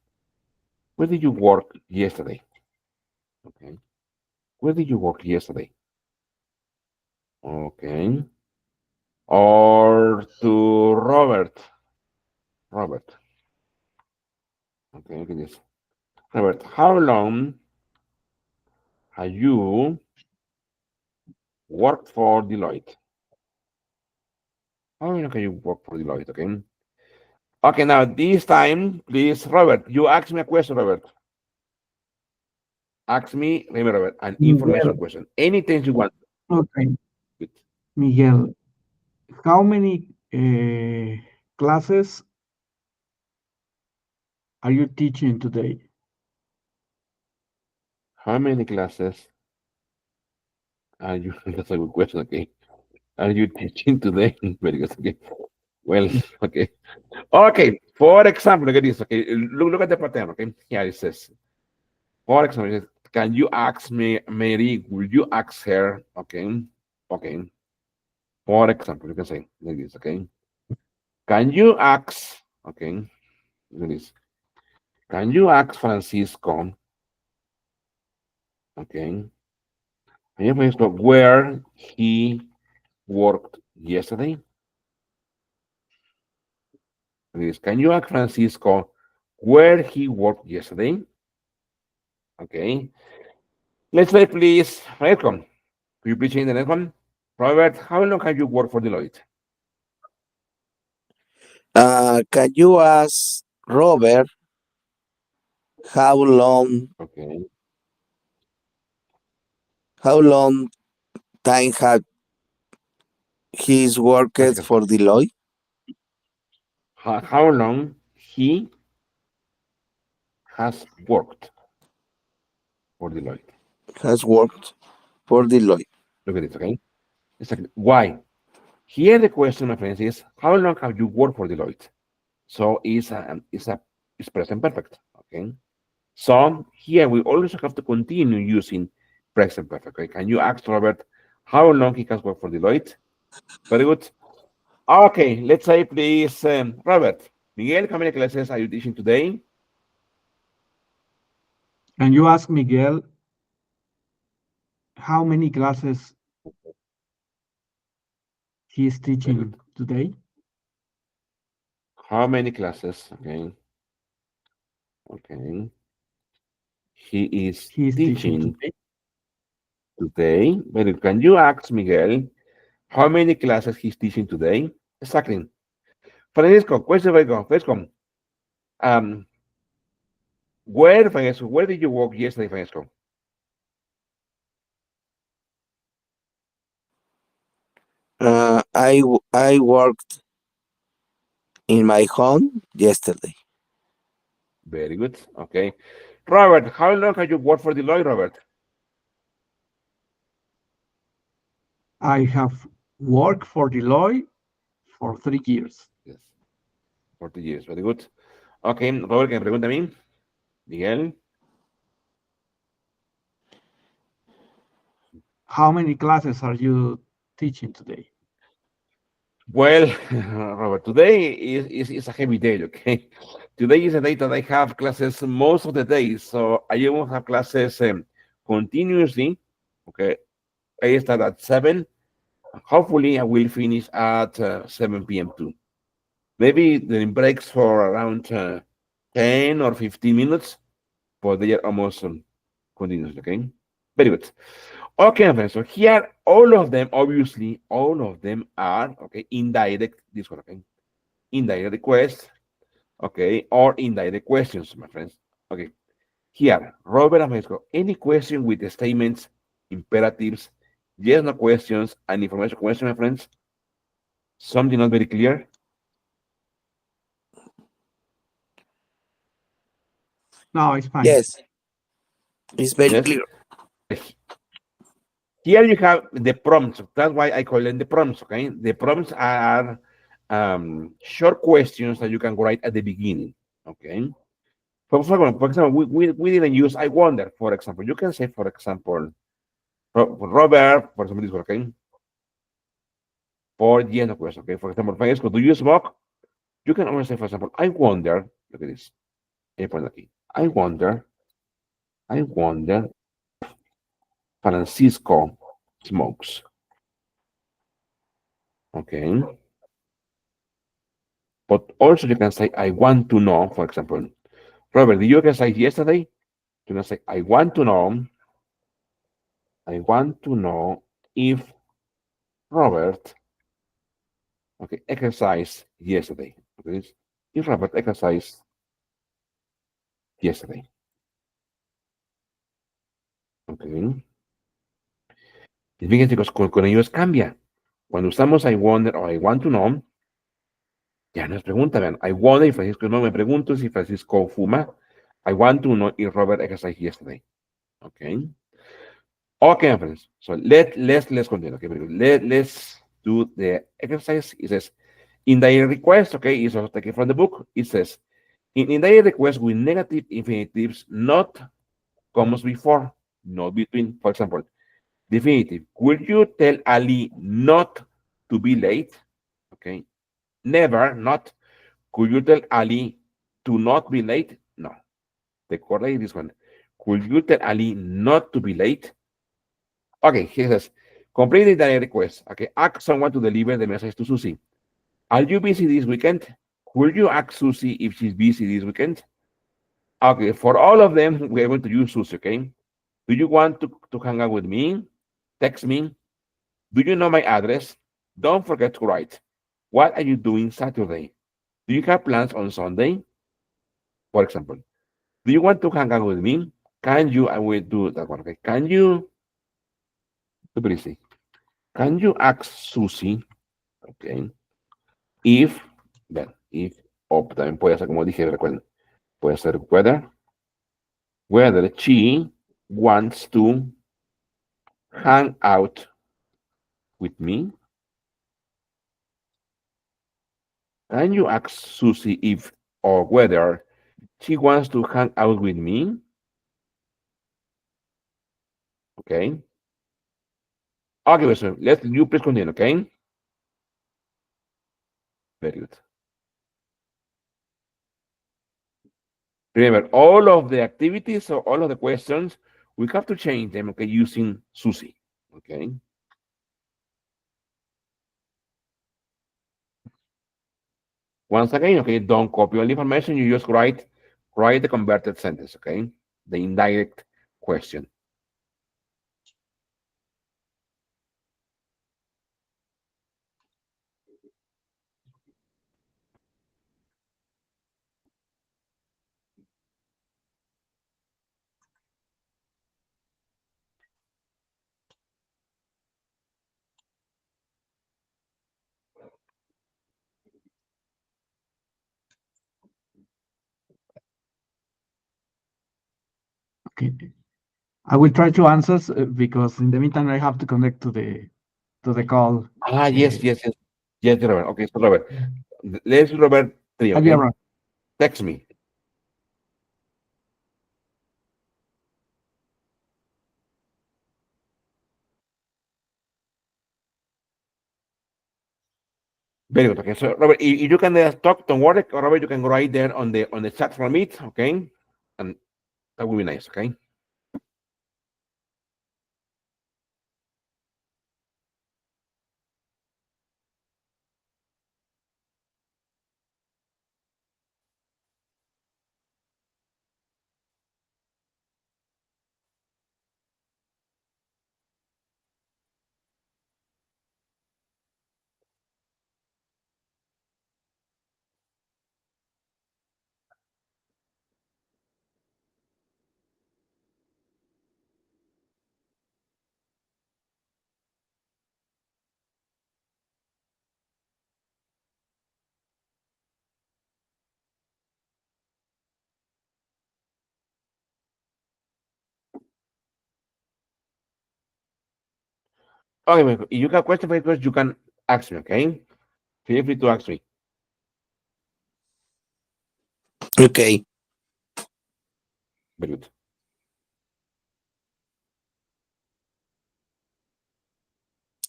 work yesterday? Okay. Where did you work yesterday? Okay. Or to Robert. Robert. Okay, look at this. Robert, how long have you worked for Deloitte? How long have you worked for Deloitte? Okay. Okay, now this time, please, Robert, you ask me a question, Robert. Ask me, remember, Robert, an information Miguel. question. Anything you want. Okay, Good. Miguel. How many classes are you teaching today? How many classes are you? That's a good question. Okay. Are you teaching today? Very good. Okay. Well, okay. Okay. For example, look at this. Okay. Look at the pattern. Okay. Here it says, for example, it says, can you ask me, Mary? Will you ask her? Okay. Okay. For example, you can say like this. Okay. Can you ask? Okay. Look at this. Can you ask Francisco? Okay. Can you Francisco where he worked yesterday? Please, can you ask Francisco where he worked yesterday? Okay. Let's say, please, welcome. Could you please change the next one? Robert, how long have you worked for Deloitte? Can you ask Robert how long Okay. how long time have he's worked Así que, for Deloitte? how long he has worked for Deloitte? Has worked for Deloitte. Look at this, okay? Exactly. Why? Here the question, my friends, is how long have you worked for Deloitte? So it's present perfect. Okay. So here we also have to continue using present perfect. Okay. Can you ask Robert how long he has worked for Deloitte? Very good. Okay, let's say please, Robert, Miguel, how many classes are you teaching today? Can you ask Miguel how many classes he is Very good. teaching today? How many classes? Okay. Okay. He is He is teaching teaching today. today. Very good. Can you ask Miguel how many classes he's teaching today? Exactly. Francisco, question, Francisco. Um, where, Francisco, where did you work yesterday, Francisco? I worked in my home yesterday. Very good. Okay. Robert, how long have you worked for Deloitte, Robert? I have worked for Deloitte for 3 years. Yes, 40 years. Very good. Okay, Robert, que me pregunta a mí. Miguel. How many classes are you teaching today? Well, Robert, today is a heavy day, okay? Today is a day that I have classes most of the days, so I won't have classes continuously, okay? I start at 7. Hopefully, I will finish at 7 p.m. too. Maybe the breaks for around 10 or 15 minutes, but they are almost continuous, okay? Very good. Okay, my friends, so here, all of them, obviously, all of them are, okay, indirect, this one, okay? Indirect requests, okay, or indirect questions, my friends. Okay, here, Robert and Francisco, any question with the statements, imperatives, yes, no questions, and information question, my friends? Something not very clear? No, it's fine. Yes, it's very Yes? clear. Here you have the prompts. That's why I call them the prompts, okay? The prompts are short questions that you can write at the beginning, okay? For example, we didn't use I wonder, for example. You can say, for example, Robert, for example, this one, okay? For yes, no question, okay? For example, Francisco, do you smoke? You can always say, for example, I wonder, look at this. I wonder, Francisco smokes, okay? But also you can say, I want to know, for example, Robert, did you exercise yesterday? You're gonna say, I want to know if Robert, okay, exercised yesterday. Okay, if Robert exercised yesterday. Okay. Y fíjense que con ellos cambia. Cuando usamos I wonder o I want to know, ya nos pregunta, vean, I wonder y Francisco no me pregunto si Francisco fuma. I want to know if Robert exercised yesterday. Okay. Okay, my friends. So let's continue. Okay, very good. Let's do the exercise. It says indirect request. Okay, it's also taken from the book. It says in indirect request with negative infinitives, not comes before, not between. For example, definitive. Could you tell Ali not to be late? Okay. Never, not. Could you tell Ali to not be late? No. The correct is this one. Could you tell Ali not to be late? Okay, he says, complete the direct request. Okay, ask someone to deliver the message to Susie. Are you busy this weekend? Could you ask Susie if she's busy this weekend? Okay, for all of them, we're going to use Susie, okay? Do you want to hang out with me? Text me. Do you know my address? Don't forget to write. What are you doing Saturday? Do you have plans on Sunday? For example, do you want to hang out with me? Can you, I will do that one, okay? Can you, can you ask Susie, okay, if, vean, if, o también puede ser como dije, recuerden, puede ser whether she wants to hang out with me. Can you ask Susie if or whether she wants to hang out with me? Okay. Okay, so let's you please continue, okay? Very good. Remember, all of the activities or all of the questions, we have to change them, okay, using Susie, okay? Once again, okay, don't copy all the information, you just write the converted sentence, okay? The indirect question. Okay. I will try to answer because in the meantime I have to connect to the call. Yes, Robert. Okay, so Robert, let's do Robert 3, Have you okay? ever- Text me. Very good. Okay, so Robert, you can talk. Don't worry, Robert. You can write there on the chat from it. Okay, and that would be nice. Okay. Okay, if you have question for you can ask me. Okay, feel free to ask me. Okay. Very good.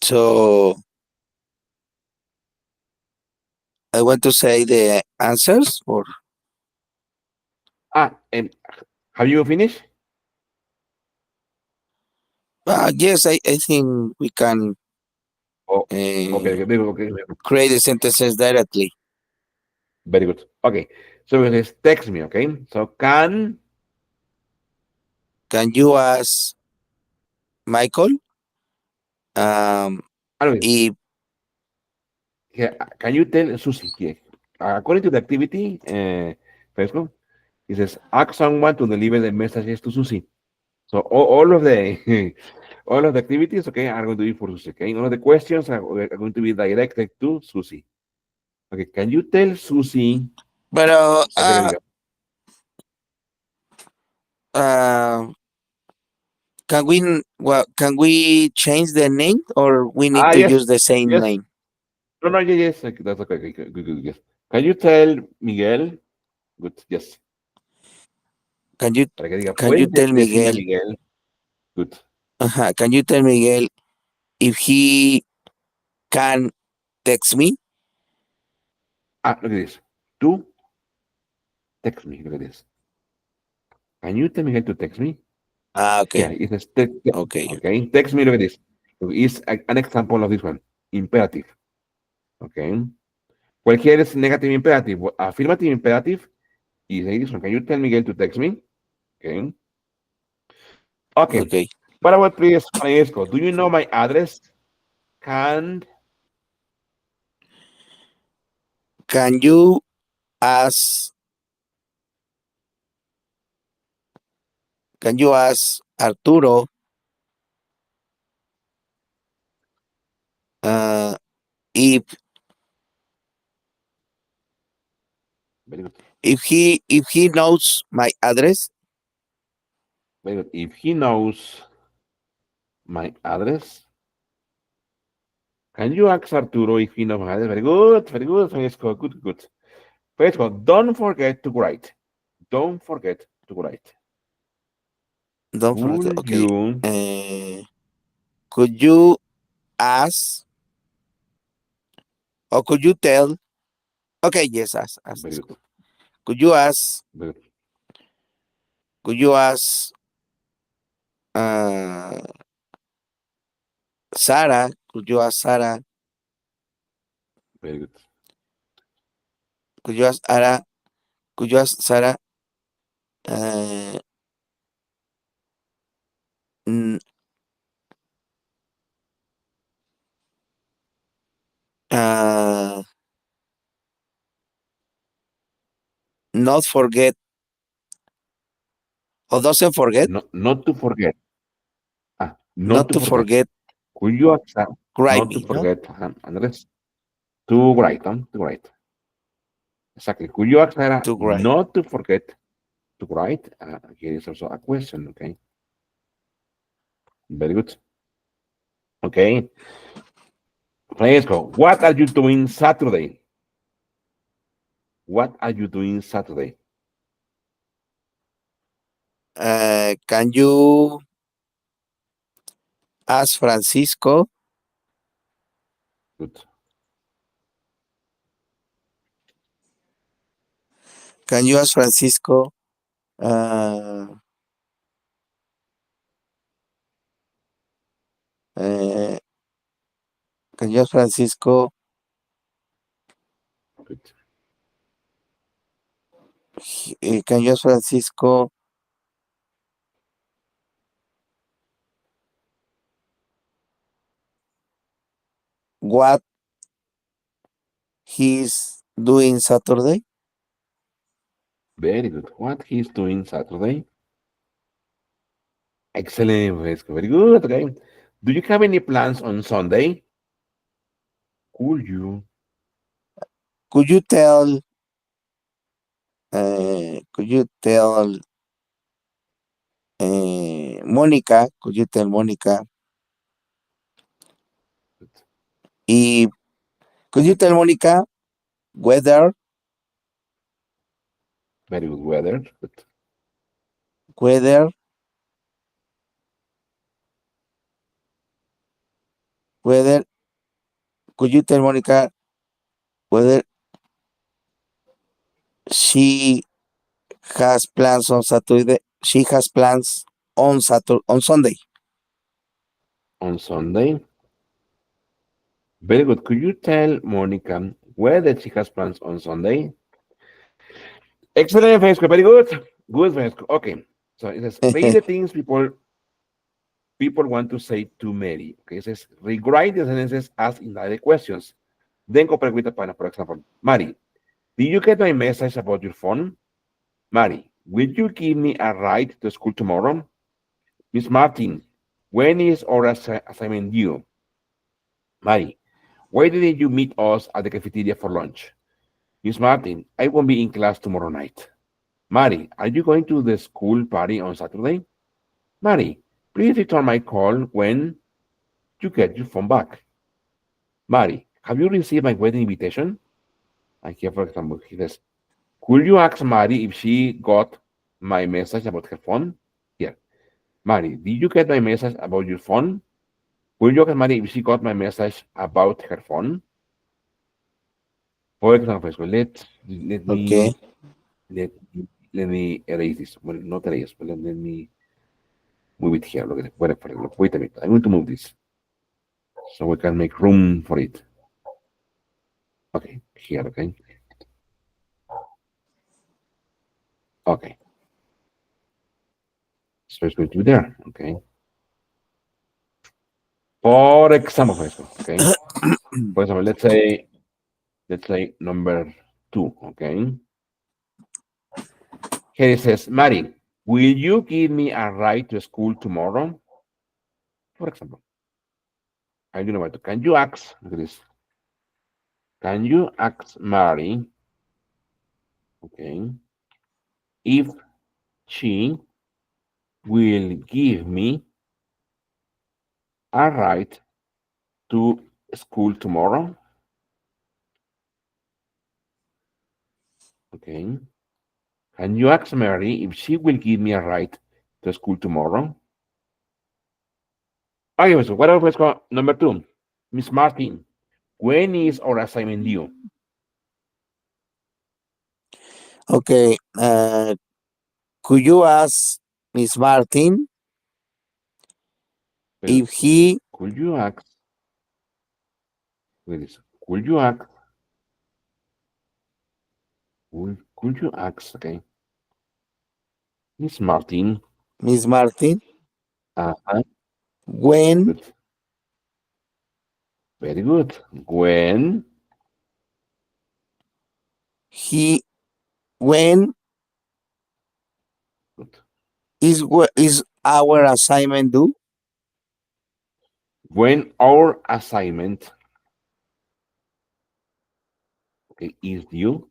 So I want to say the answers or And have you finished? yes, I think we can Oh, okay, very good. create the sentences directly. Very good. Okay, So it says text me, okay? So can you ask Michael anyway, if can you tell Susie? Yeah. According to the activity, Facebook, it says ask someone to deliver the messages to Susie. So all of the all of the activities, okay, are going to be for Susie. Okay, all of the questions are going to be directed to Susie. Okay, can you tell Susie? pero Okay, there you go. can we change the name or we need Ah, to yes, use the same yes. name? No, no, yes, okay, that's okay. Okay, good, good, good, yes. Can you tell Miguel? Good, yes. Can you Para que diga, can you puedes tell decirle a Miguel? Miguel. Good. Can you tell Miguel if he can text me? Ah, look at this. Tú text me. Look at this. Can you tell Miguel to text me? Yeah, Okay, it says okay, okay. Text me. Look at this. So it's an example of this one. Imperative. Okay. Cualquier es negative imperative. Affirmative imperative. Y say this one. Can you tell Miguel to text me? Okay. Okay. okay. What about previous Francesco? Do you know my address? Can Can you ask? Can you ask Arturo uh, if very good. if he knows my address? Very good. If he knows my address, can you ask Arturo if he knows my address? Very good, Francesco. Good, good. Francesco, don't forget to write. Don't forget to write. Don't forget. Could Okay. you? Could you ask or could you tell? Okay, yes, ask. Very good. Could you ask? Very good. Could you ask uh, Sarah? Could you ask Sarah? Very good. Could you ask Sarah? Could you ask Sarah? Uh, n- uh, not forget or doesn't forget? Not to forget. Not Not to to forget. forget. Could you accept Write not to me, no? forget, Andres? To write, to write. Exactly. Could you ask Sarah To write. not to forget to write? Here is also a question, okay? Very good. Okay. Let's go. What are you doing Saturday? What are you doing Saturday? Can you ask Francisco? Good. Can you ask Francisco? Uh, uh, can you ask Francisco? Good. Can you ask Francisco what he's doing Saturday? Very good. What he's doing Saturday? Excellent, Fresco. Very good. Okay. Do you have any plans on Sunday? Could you? Could you tell? Could you tell Monica? Could you tell Monica if? Could you tell Monica whether Very good weather. Good. whether whether? Could you tell Monica whether she has plans on Saturday? She has plans on on Sunday. On Sunday? Very good. Could you tell Monica whether she has plans on Sunday? Excellent, Francisco. Very good. Good, Francisco. Okay. So it says, read the things people want to say to Mary. Okay, it says, rewrite the sentences as indirect questions. Then compare with the panel, for example. Mary, did you get my message about your phone? Mary, will you give me a ride to school tomorrow? Miss Martin, when is our assignment due? Mary, why didn't you meet us at the cafeteria for lunch? Miss Martin, I won't be in class tomorrow night. Mary, are you going to the school party on Saturday? Mary, please return my call when you get your phone back. Mary, have you received my wedding invitation? And here, for example, he says, could you ask Mary if she got my message about her phone? Here, Mary, did you get my message about your phone? Could you ask Mary if she got my message about her phone? For example, so let Okay. me let let me erase this. Well, not erase, but let me move it here. Look at it. Wait a minute. I'm going to move this so we can make room for it. Okay, here, okay. Okay. So it's going to be there, okay. For example, okay. For example, let's say number 2, okay. Here it says, Mary, will you give me a ride to school tomorrow? For example, I don't know what to. Can you ask? Look at this. Can you ask Mary, okay, if she will give me a ride to school tomorrow? Okay. Can you ask Mary if she will give me a ride to school tomorrow? Okay, so what else? Let's go. Number 2, Miss Martin, when is our assignment due? Okay. Could you ask Miss Martin Well, if he could you ask? Wait, this. Could you ask? Could you ask? Okay, Miss Martin. Miss Martin Uh-huh. when Good. Very good. When? he when Good. is our assignment due? When our assignment, okay, is due?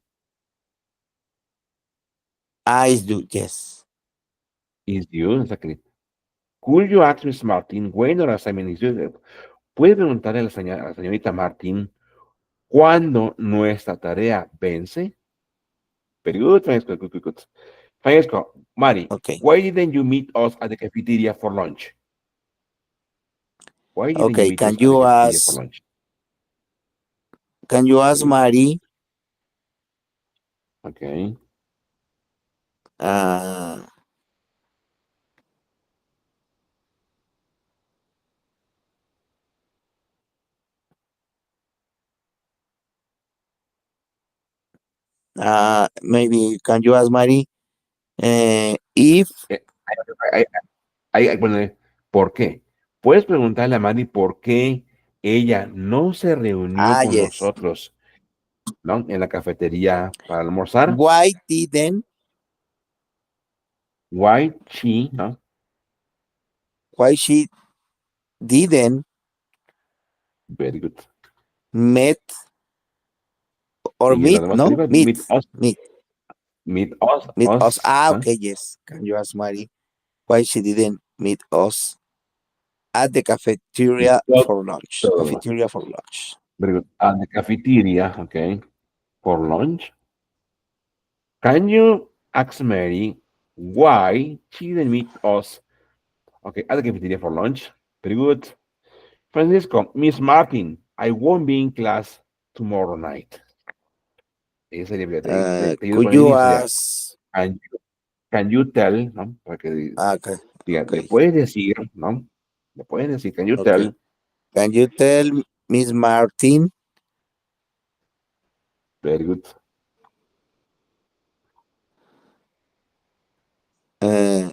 I do, yes. Is due, exactly. Could you ask Miss Martin when our assignment is due? Puede preguntarle a a la señorita Martin cuándo nuestra tarea vence. Very good, Francesco. Good, good, good. Francesco, Mari, Okay. why didn't you meet us at the cafeteria for lunch? Why didn't you Okay. meet us at the cafeteria for lunch? Can you ask Okay. Mary? Okay. Uh, maybe can you ask Mary if Eh, I, bueno, ¿por qué? Puedes preguntarle a Mari por qué ella no se reunió con yes, nosotros, ¿no? En la cafetería para almorzar. why didn't Why she, ¿no? why she didn't Very good. met or Y lo meet, demás, very no, good. Meet us. Meet us. meet us. Huh? Okay, yes. Can you ask Mary why she didn't meet us at the cafeteria Todo, for lunch? todo lo demás. Cafeteria for lunch. Very good. At the cafeteria, okay, for lunch. Can you ask Mary why she didn't meet us, okay, at the cafeteria for lunch? Very good. Francisco, Miss Martin, I won't be in class tomorrow night. Esa sería, te ayudo Could con el you inicio, sería, ask? can, can you tell, ¿no? Para que Okay, diga, le okay, puedes decir, ¿no? Le puedes decir, can you okay. tell? Can you tell Miss Martin Very good. Uh,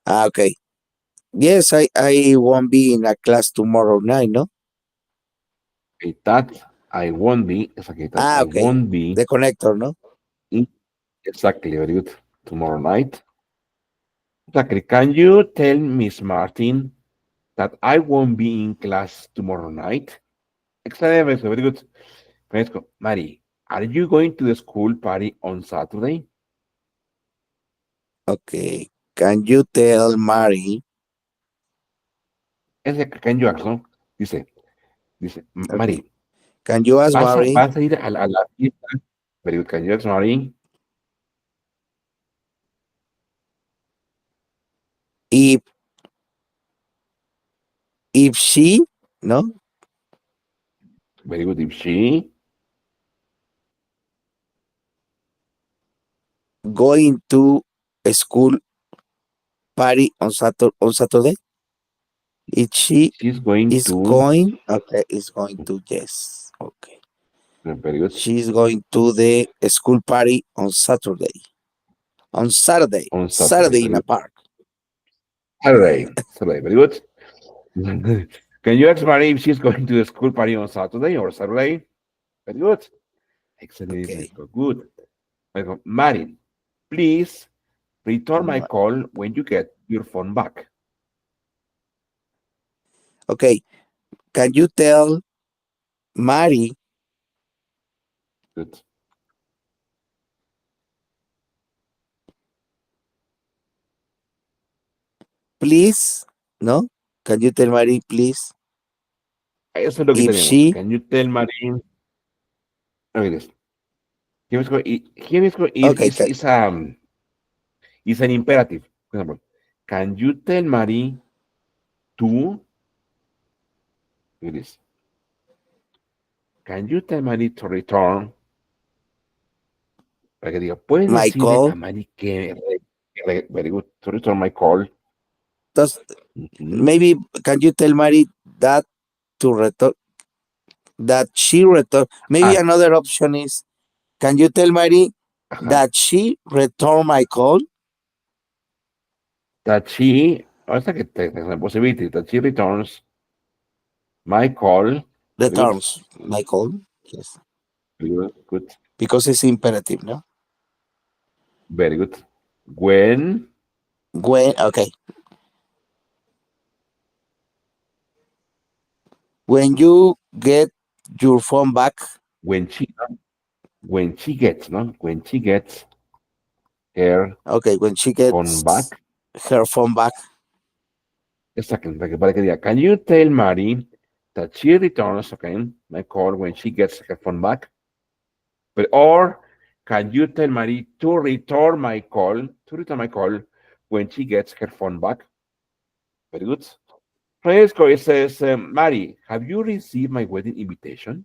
okay. Yes, I won't be in a class tomorrow night, no? Okay, that I won't be. Exactly, that I Okay. won't be The connector, no? in exactly very good tomorrow night. Exactly. Can you tell Miss Martin that I won't be in class tomorrow night? Excellent, Francesco, very good. Francesco, Mari, are you going to the school party on Saturday? Okay. Can you tell Mary? Ese can you ask, ¿no? Dice, Okay. Mari, Can you ask Mary vas a ir a la fiesta? Very good. Can you ask Mari? if she, no, Very good. If she, going to a school party on Saturday? If she she's going is to, going, okay, is going to, yes. Okay. very good, She's going to the school party on Saturday. On Saturday. on Saturday. Saturday Very in a good. park. Saturday. Very good. Can you ask Mari if she's going to the school party on Saturday or Saturday? Very good. Excellent, Okay. Francisco. Good. Francisco, Mari, please return my call when you get your phone back. Okay. Can you tell Mary, Good. please? No? Can you tell Mary, please? Eso es lo que If tenemos. she, Can you tell Mari? Look this. Here okay, is an imperative. For example, can you tell Mari to? Look this. Can you tell Mari to return? Para que diga, puedes my decirle a call. Mari very good, to return my call. Does Mhm. maybe can you tell Mary that to return that she return? Maybe Ah, another option is, can you tell Mary ajá. that she return my call? That she, hasta que there's a possibility that she returns my call. Very good. Returns my call. Yes, Very good. Good. because it's imperative, no? Very good. When When, okay, when you get your phone back. when she when she gets, no? When she gets her Okay, when she phone gets back. her phone back. Exactly. Para que diga, can you tell Mari that she returns, okay, my call when she gets her phone back? But or can you tell Mari to return my call when she gets her phone back? Very good. Francesco, it says, Mari, have you received my wedding invitation?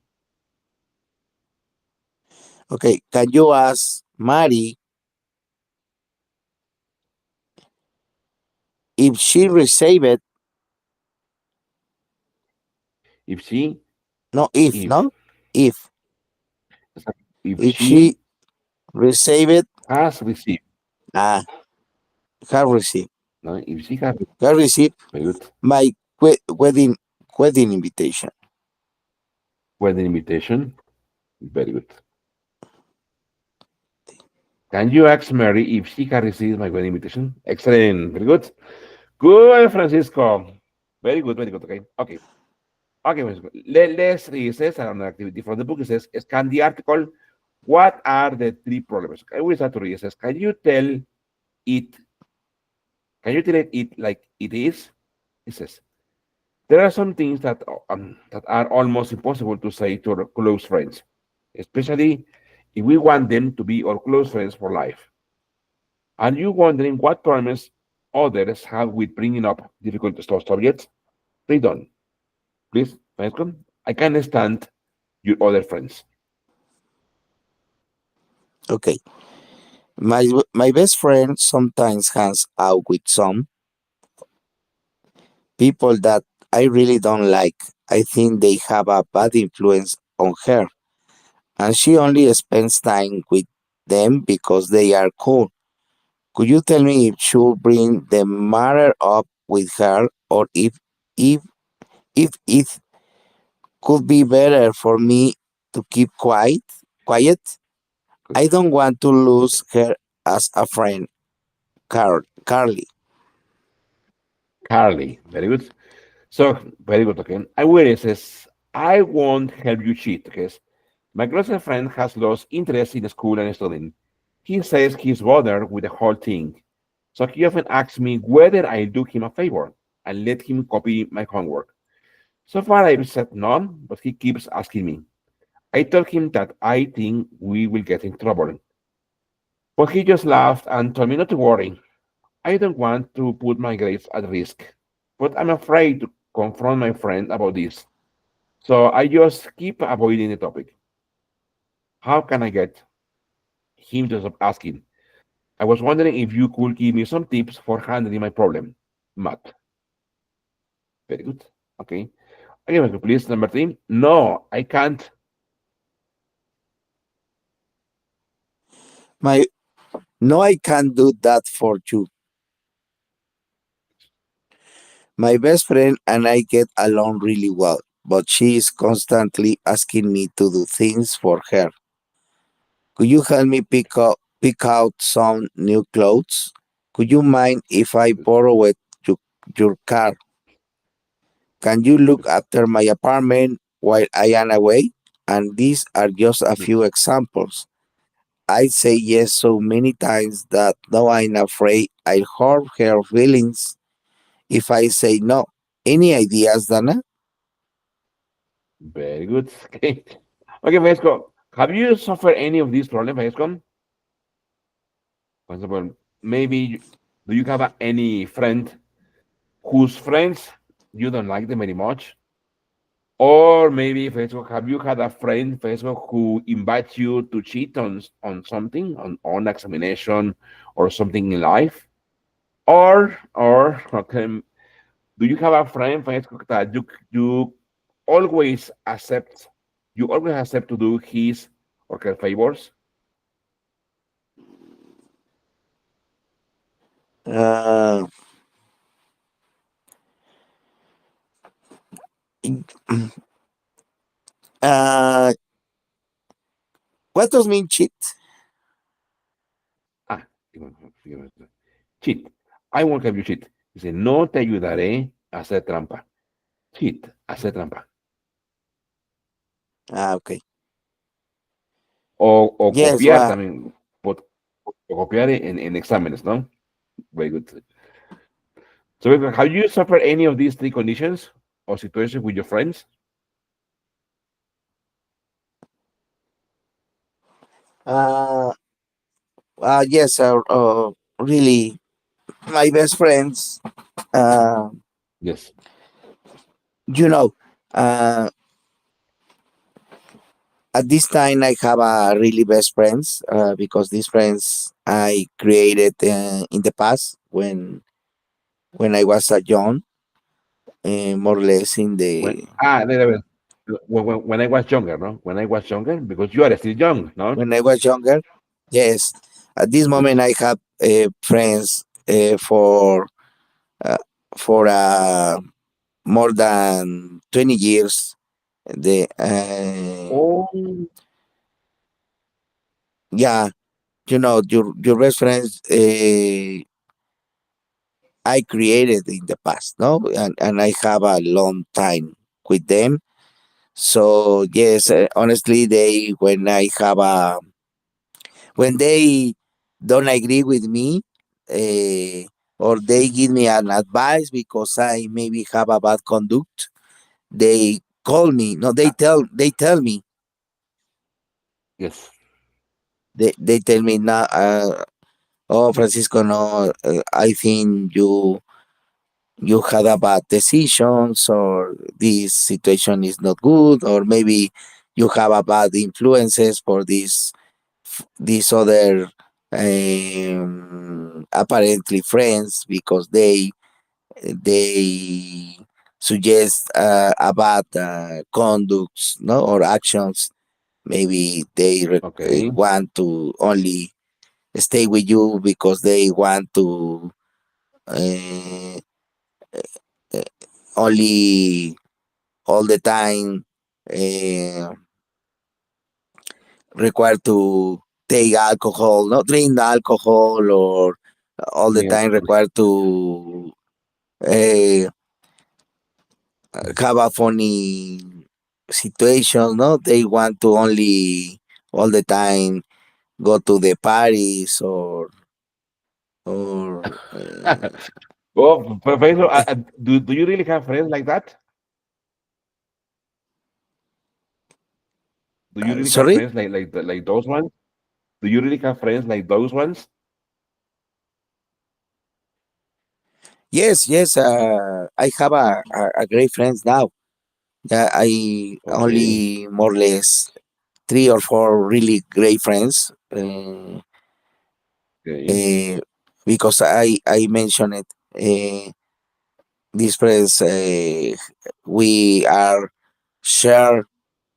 Okay, can you ask Mary if she received it? If she, No, if, if, no? If. if If she she received it, has received, ah, have received. no, if she has, Have received very good, my wedding invitation. wedding invitation, very good. Can you ask Mary if she has received my wedding invitation? Excellent, very good. Good, Francisco. Very good, very good. Okay, okay. Okay, Francisco. Let's read this another activity from the book. It says, scan the article. What are the three problems? I will start to read. It says, it, can you tell it like it is? It says, there are some things that are almost impossible to say to our close friends, especially if we want them to be our close friends for life. Are you wondering what problems others have with bringing up difficult subjects? Read on, please. Malcolm. I can stand your other friends. Okay. My best friend sometimes hangs out with some people that I really don't like I think they have a bad influence on her, and she only spends time with them because they are cool. Could you tell me if she'll bring the matter up with her, or if if it could be better for me to keep quiet? I don't want to lose her as a friend. Carly. Carly, very good. So, very good, okay. I will says, I won't help you cheat, okay. My closest friend has lost interest in school and studying. He says he's bothered with the whole thing. So he often asks me whether I'll do him a favor and let him copy my homework. So far, I've said none, but he keeps asking me. I told him that I think we will get in trouble. But he just laughed and told me not to worry. I don't want to put my grades at risk, but I'm afraid to confront my friend about this. So I just keep avoiding the topic. How can I get him to stop asking? I was wondering if you could give me some tips for handling my problem. Matt. Very good. Okay. Okay, please, number three. No, I can't. My No, I can't do that for you. My best friend and I get along really well, but she is constantly asking me to do things for her. Could you help me pick out some new clothes? Could you mind if I borrow you, your car? Can you look after my apartment while I am away? And these are just a few examples. I say yes so many times that now I'm afraid I hurt her feelings if I say no. Any ideas, Dana? Very good. Okay. Okay, Vesco. Have you suffered any of these problems, Vesco? For example, maybe do you have any friend whose friends you don't like them very much? Or maybe Facebook, have you had a friend, Facebook, who invites you to cheat on something, on examination or something in life? Or okay, do you have a friend, Facebook, that you always accept you always accept to do his or her favors? Uh, uh, what does mean cheat? Ah, cheat. I won't have you cheat. Dice, no te ayudaré a hacer trampa. Cheat, hacer trampa. Ah, okay. O Yes, copiar well, también. O copiar en exámenes, ¿no? Very good. So, have you suffered any of these three conditions or situations with your friends? uh, yes, really, my best friends, uh, Yes. you know, uh, at this time I have a really best friends because these friends I created in the past when I was a young, more or less in When the when I was younger, no? When I was younger, because you are still young, no? when I was younger. Yes, at this Good. moment I have friends uh, for more than 20 years. The Oh, Yeah, your best friends I created in the past, no, and I have a long time with them. So yes, honestly, they when they don't agree with me, or they give me an advice because I maybe have a bad conduct, they call me. No, ah, they tell me yes. they tell me now. Oh, Francisco, no, I think you had a bad decisions, or this situation is not good, or maybe you have a bad influences for these other apparently friends because they suggest about conducts, no, or actions. Maybe they Okay. want to only stay with you because they want to uh, only all the time required to take alcohol, not drink alcohol, or all the Yes. time required to uh, have a funny situation. No, they want to only all the time go to the parties or Oh, Professor, do you really have friends like that? Do you really have sorry. friends like those ones? Do you really have friends like those ones? Yes, yes. I have a great friends now. Yeah, I Okay. only more or less three or four really great friends. Okay. Uh, because I mentioned it. This friends we are share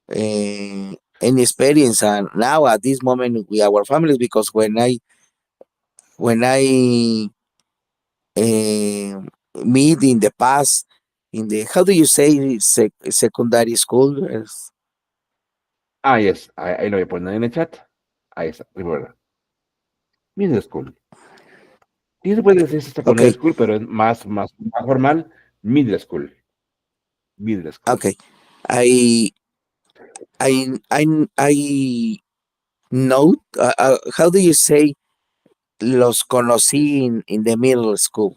any experience, and now at this moment with our families, because when I meet in the past in the, how do you say, secondary school. Ah, yes, ahí lo voy a poner en el chat. Ahí está, recuerda. Middle school. Sí se puede decir secondary Okay, school, pero es más formal. Middle school. Middle school. okay. I I know, how do you say los Yes. conocí in the middle school.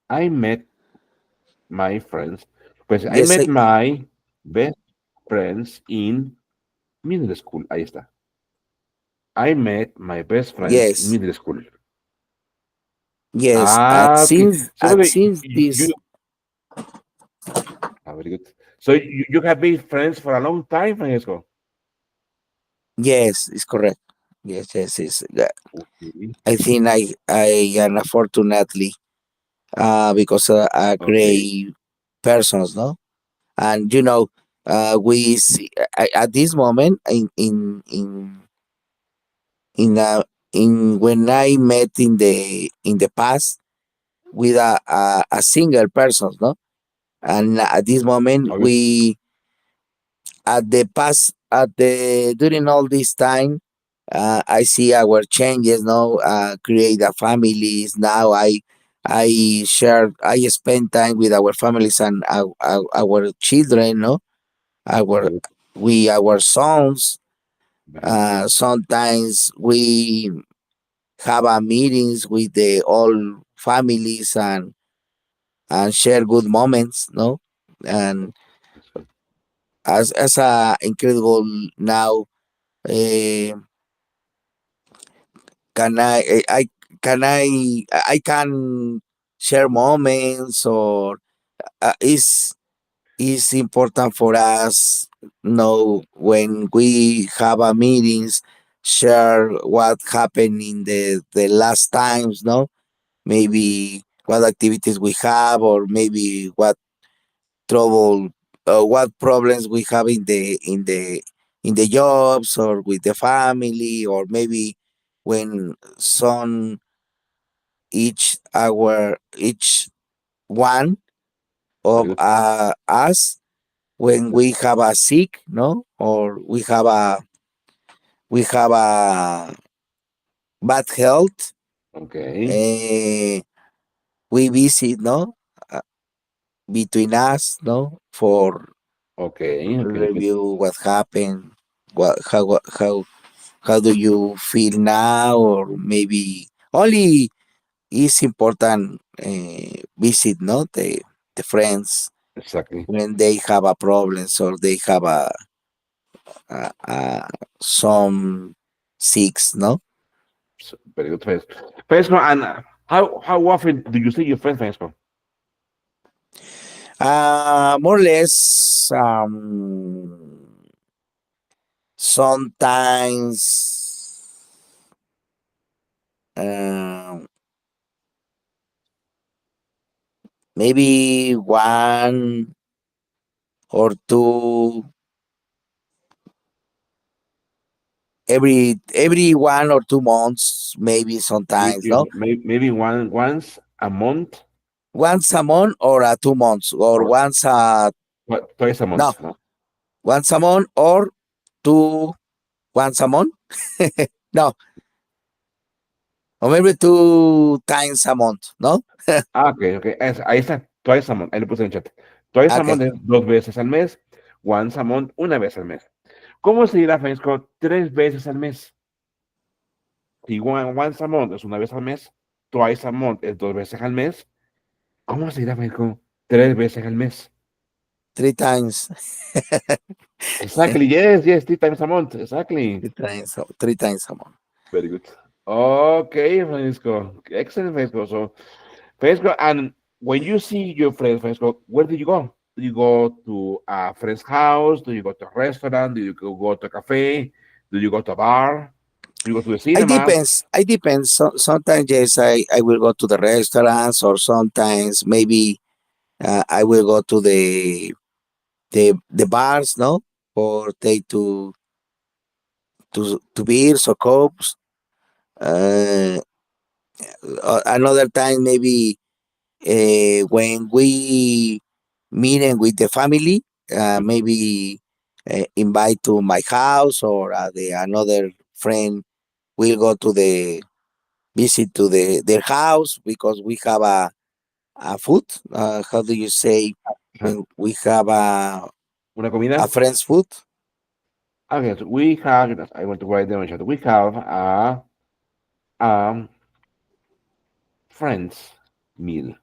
I met my friends. Pues I Yes, met my best friends in middle school. Ahí está. I met my best friends in yes, middle school. yes. At Ah, okay. since So this, very good. So you have been friends for a long time, Francesco. yes, it's correct. Yes, yes, it's, Okay. I think I am unfortunately because Okay. great persons, no, and you know, we see, at this moment in in when I met in the past with a single person, no, and at this moment Okay. we at the past at the during all this time, I see our changes, no, create a families now. I spend time with our families and our children, no, our Very good. our sons. Very good. Sometimes we have a meetings with the all families and share good moments, no, and as a incredible now. Uh, can I can I can share moments, or is important for us know when we have a meetings, share what happened in the last times, no, maybe what activities we have, or maybe what trouble, what problems we have in the jobs, or with the family, or maybe when some each one Very of good. us, when we have a sick, no, or we have a bad health, Okay. uh, we visit, no, uh, between us, no, for Okay. Okay. Okay. review what happened, how do you feel now, or maybe only is important visit, no, the friends Exactly. when they have a problems, or they have some six, no. Very good, Francesco. Francesco, and how often do you see your friends, Francesco? More or less, sometimes um, maybe 1 or 2 every 1 or 2 months, maybe sometimes, no? Maybe once a month Once a month or 2 months or or once a twice a no, month. No? once a month or two once a month. No, or maybe 2 times a month, no? Ah, ok, ok. Ahí está, twice a month. Ahí lo puse en el chat. Twice a Okay, month es 2 veces al mes. Once a month, una vez al mes. ¿Cómo se dirá, Francisco? 3 veces al mes. Si once a month es una vez al mes, twice a month es 2 veces al mes. ¿Cómo se dirá, Francisco? 3 veces al mes. 3 times, Exactly, yes, 3 times a month. Exactly. 3 times a month. Very good. Okay, Francisco. Excellent, Francisco. So, Francisco, and when you see your friends, Francisco, where do you go? Do you go to a friend's house? Do you go to a restaurant? Do you go to a cafe? Do you go to a bar? Do you go to the It cinema? depends. It depends. Sometimes yes, I will go to the restaurants, or sometimes maybe I will go to the bars, no, or take to beers or cokes. Uh, Another time maybe when we meeting with the family, maybe invite to my house, or the another friend will go to the visit to their house, because we have a food. How do you say Ajá. when we have Una a comida? friend's food? Okay, so we have, I want to write down in chat. We have a um, friends meal.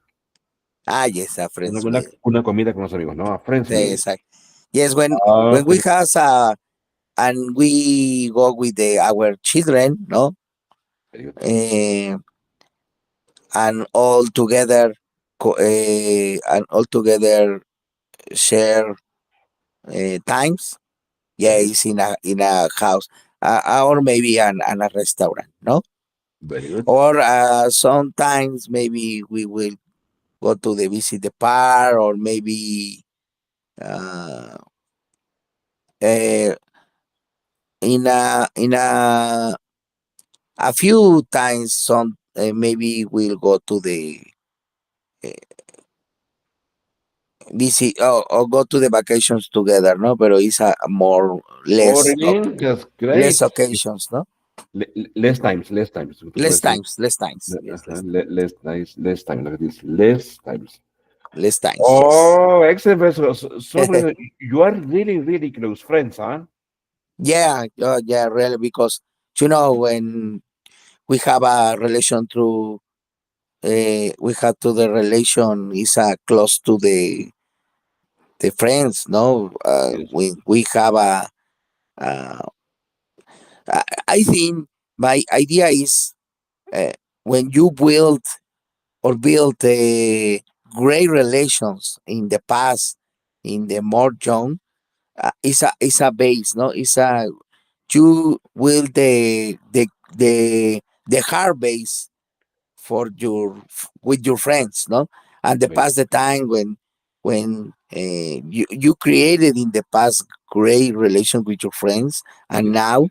Yes, a Una, friend's una, meal. una comida con los amigos, ¿no? A friends meal. Exact. Yes, when we Okay, have and we go with our children, no, very good. uh, and all together, share times. Yeah, Very good. it's in a house, or maybe an a restaurant, no, Very good. or sometimes maybe we will go to the visit the park, or maybe uh, uh, in a few times, some maybe we'll go to the uh, visit, or go to the vacations together, no, but it's a more Oh, less, no, really? That's less great. occasions, no, Less times. Tú puedes less decir, times, less times, yes, ajá, less times, lo que dices, less times. less times, yes. Oh, excellent. So, you are really, really close friends, huh? Yeah, yeah, really, because when we have a relation through, we have to the relation is close to the friends, no, Yes. we have uh, I think my idea is, uh, when you build great relations in the past, in the more young, it's a base, no, it's a you will the hard base for with your friends, no, and the Very past the time when you created in the past great relation with your friends, and yes. now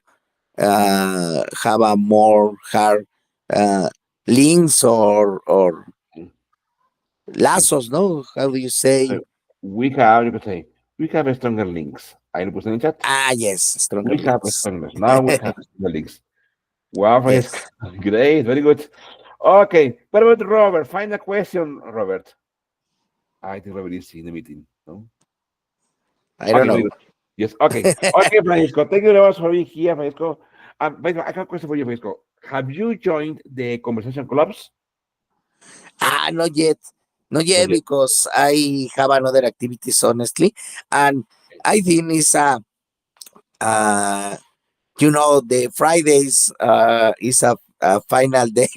have a more hard uh, links, or Mm, mm. lazos, no, how do you say? You could say, we have stronger links. Ahí lo puse en el chat. Yes, stronger We have links. stronger. Now we have stronger links. Wow, Francesca. Yes, Great, very good. Okay, what about Robert? Final question, Robert. I think Robert is in the meeting. No? I don't Okay, very know. good. Yes, okay. Okay, Francisco. Thank you very much for being here, Francisco. Francisco, I have a question for you, Francisco. Have you joined the conversation clubs? Not yet. Not Not yet, yet. because I have another activities, honestly. And I think it's uh the Fridays is a final day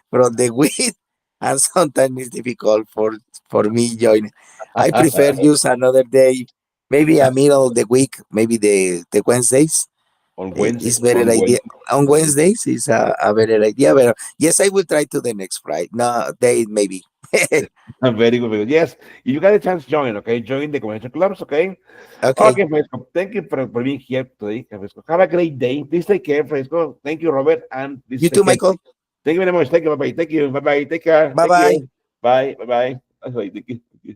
from the week, and sometimes it's difficult for me joining. I prefer use another day, maybe a middle of the week, maybe the Wednesdays. On Wednesday. It's better On idea. Wednesday. On Wednesdays is a better idea. But yes, I will try to the next Friday. No, day maybe. Very good. Very good. Yes, if you got a chance, join. Okay, join the convention clubs. Okay. Okay. Okay, Fresco. Thank you for being here today, Fresco. Have a great day. Please take care, Fresco. Thank you, Robert, and please You take too, care. Michael. Thank you very much. Thank you. Bye bye. Thank you. Bye bye. Take care. Bye Thank bye. you. Bye. Bye bye. Thank you.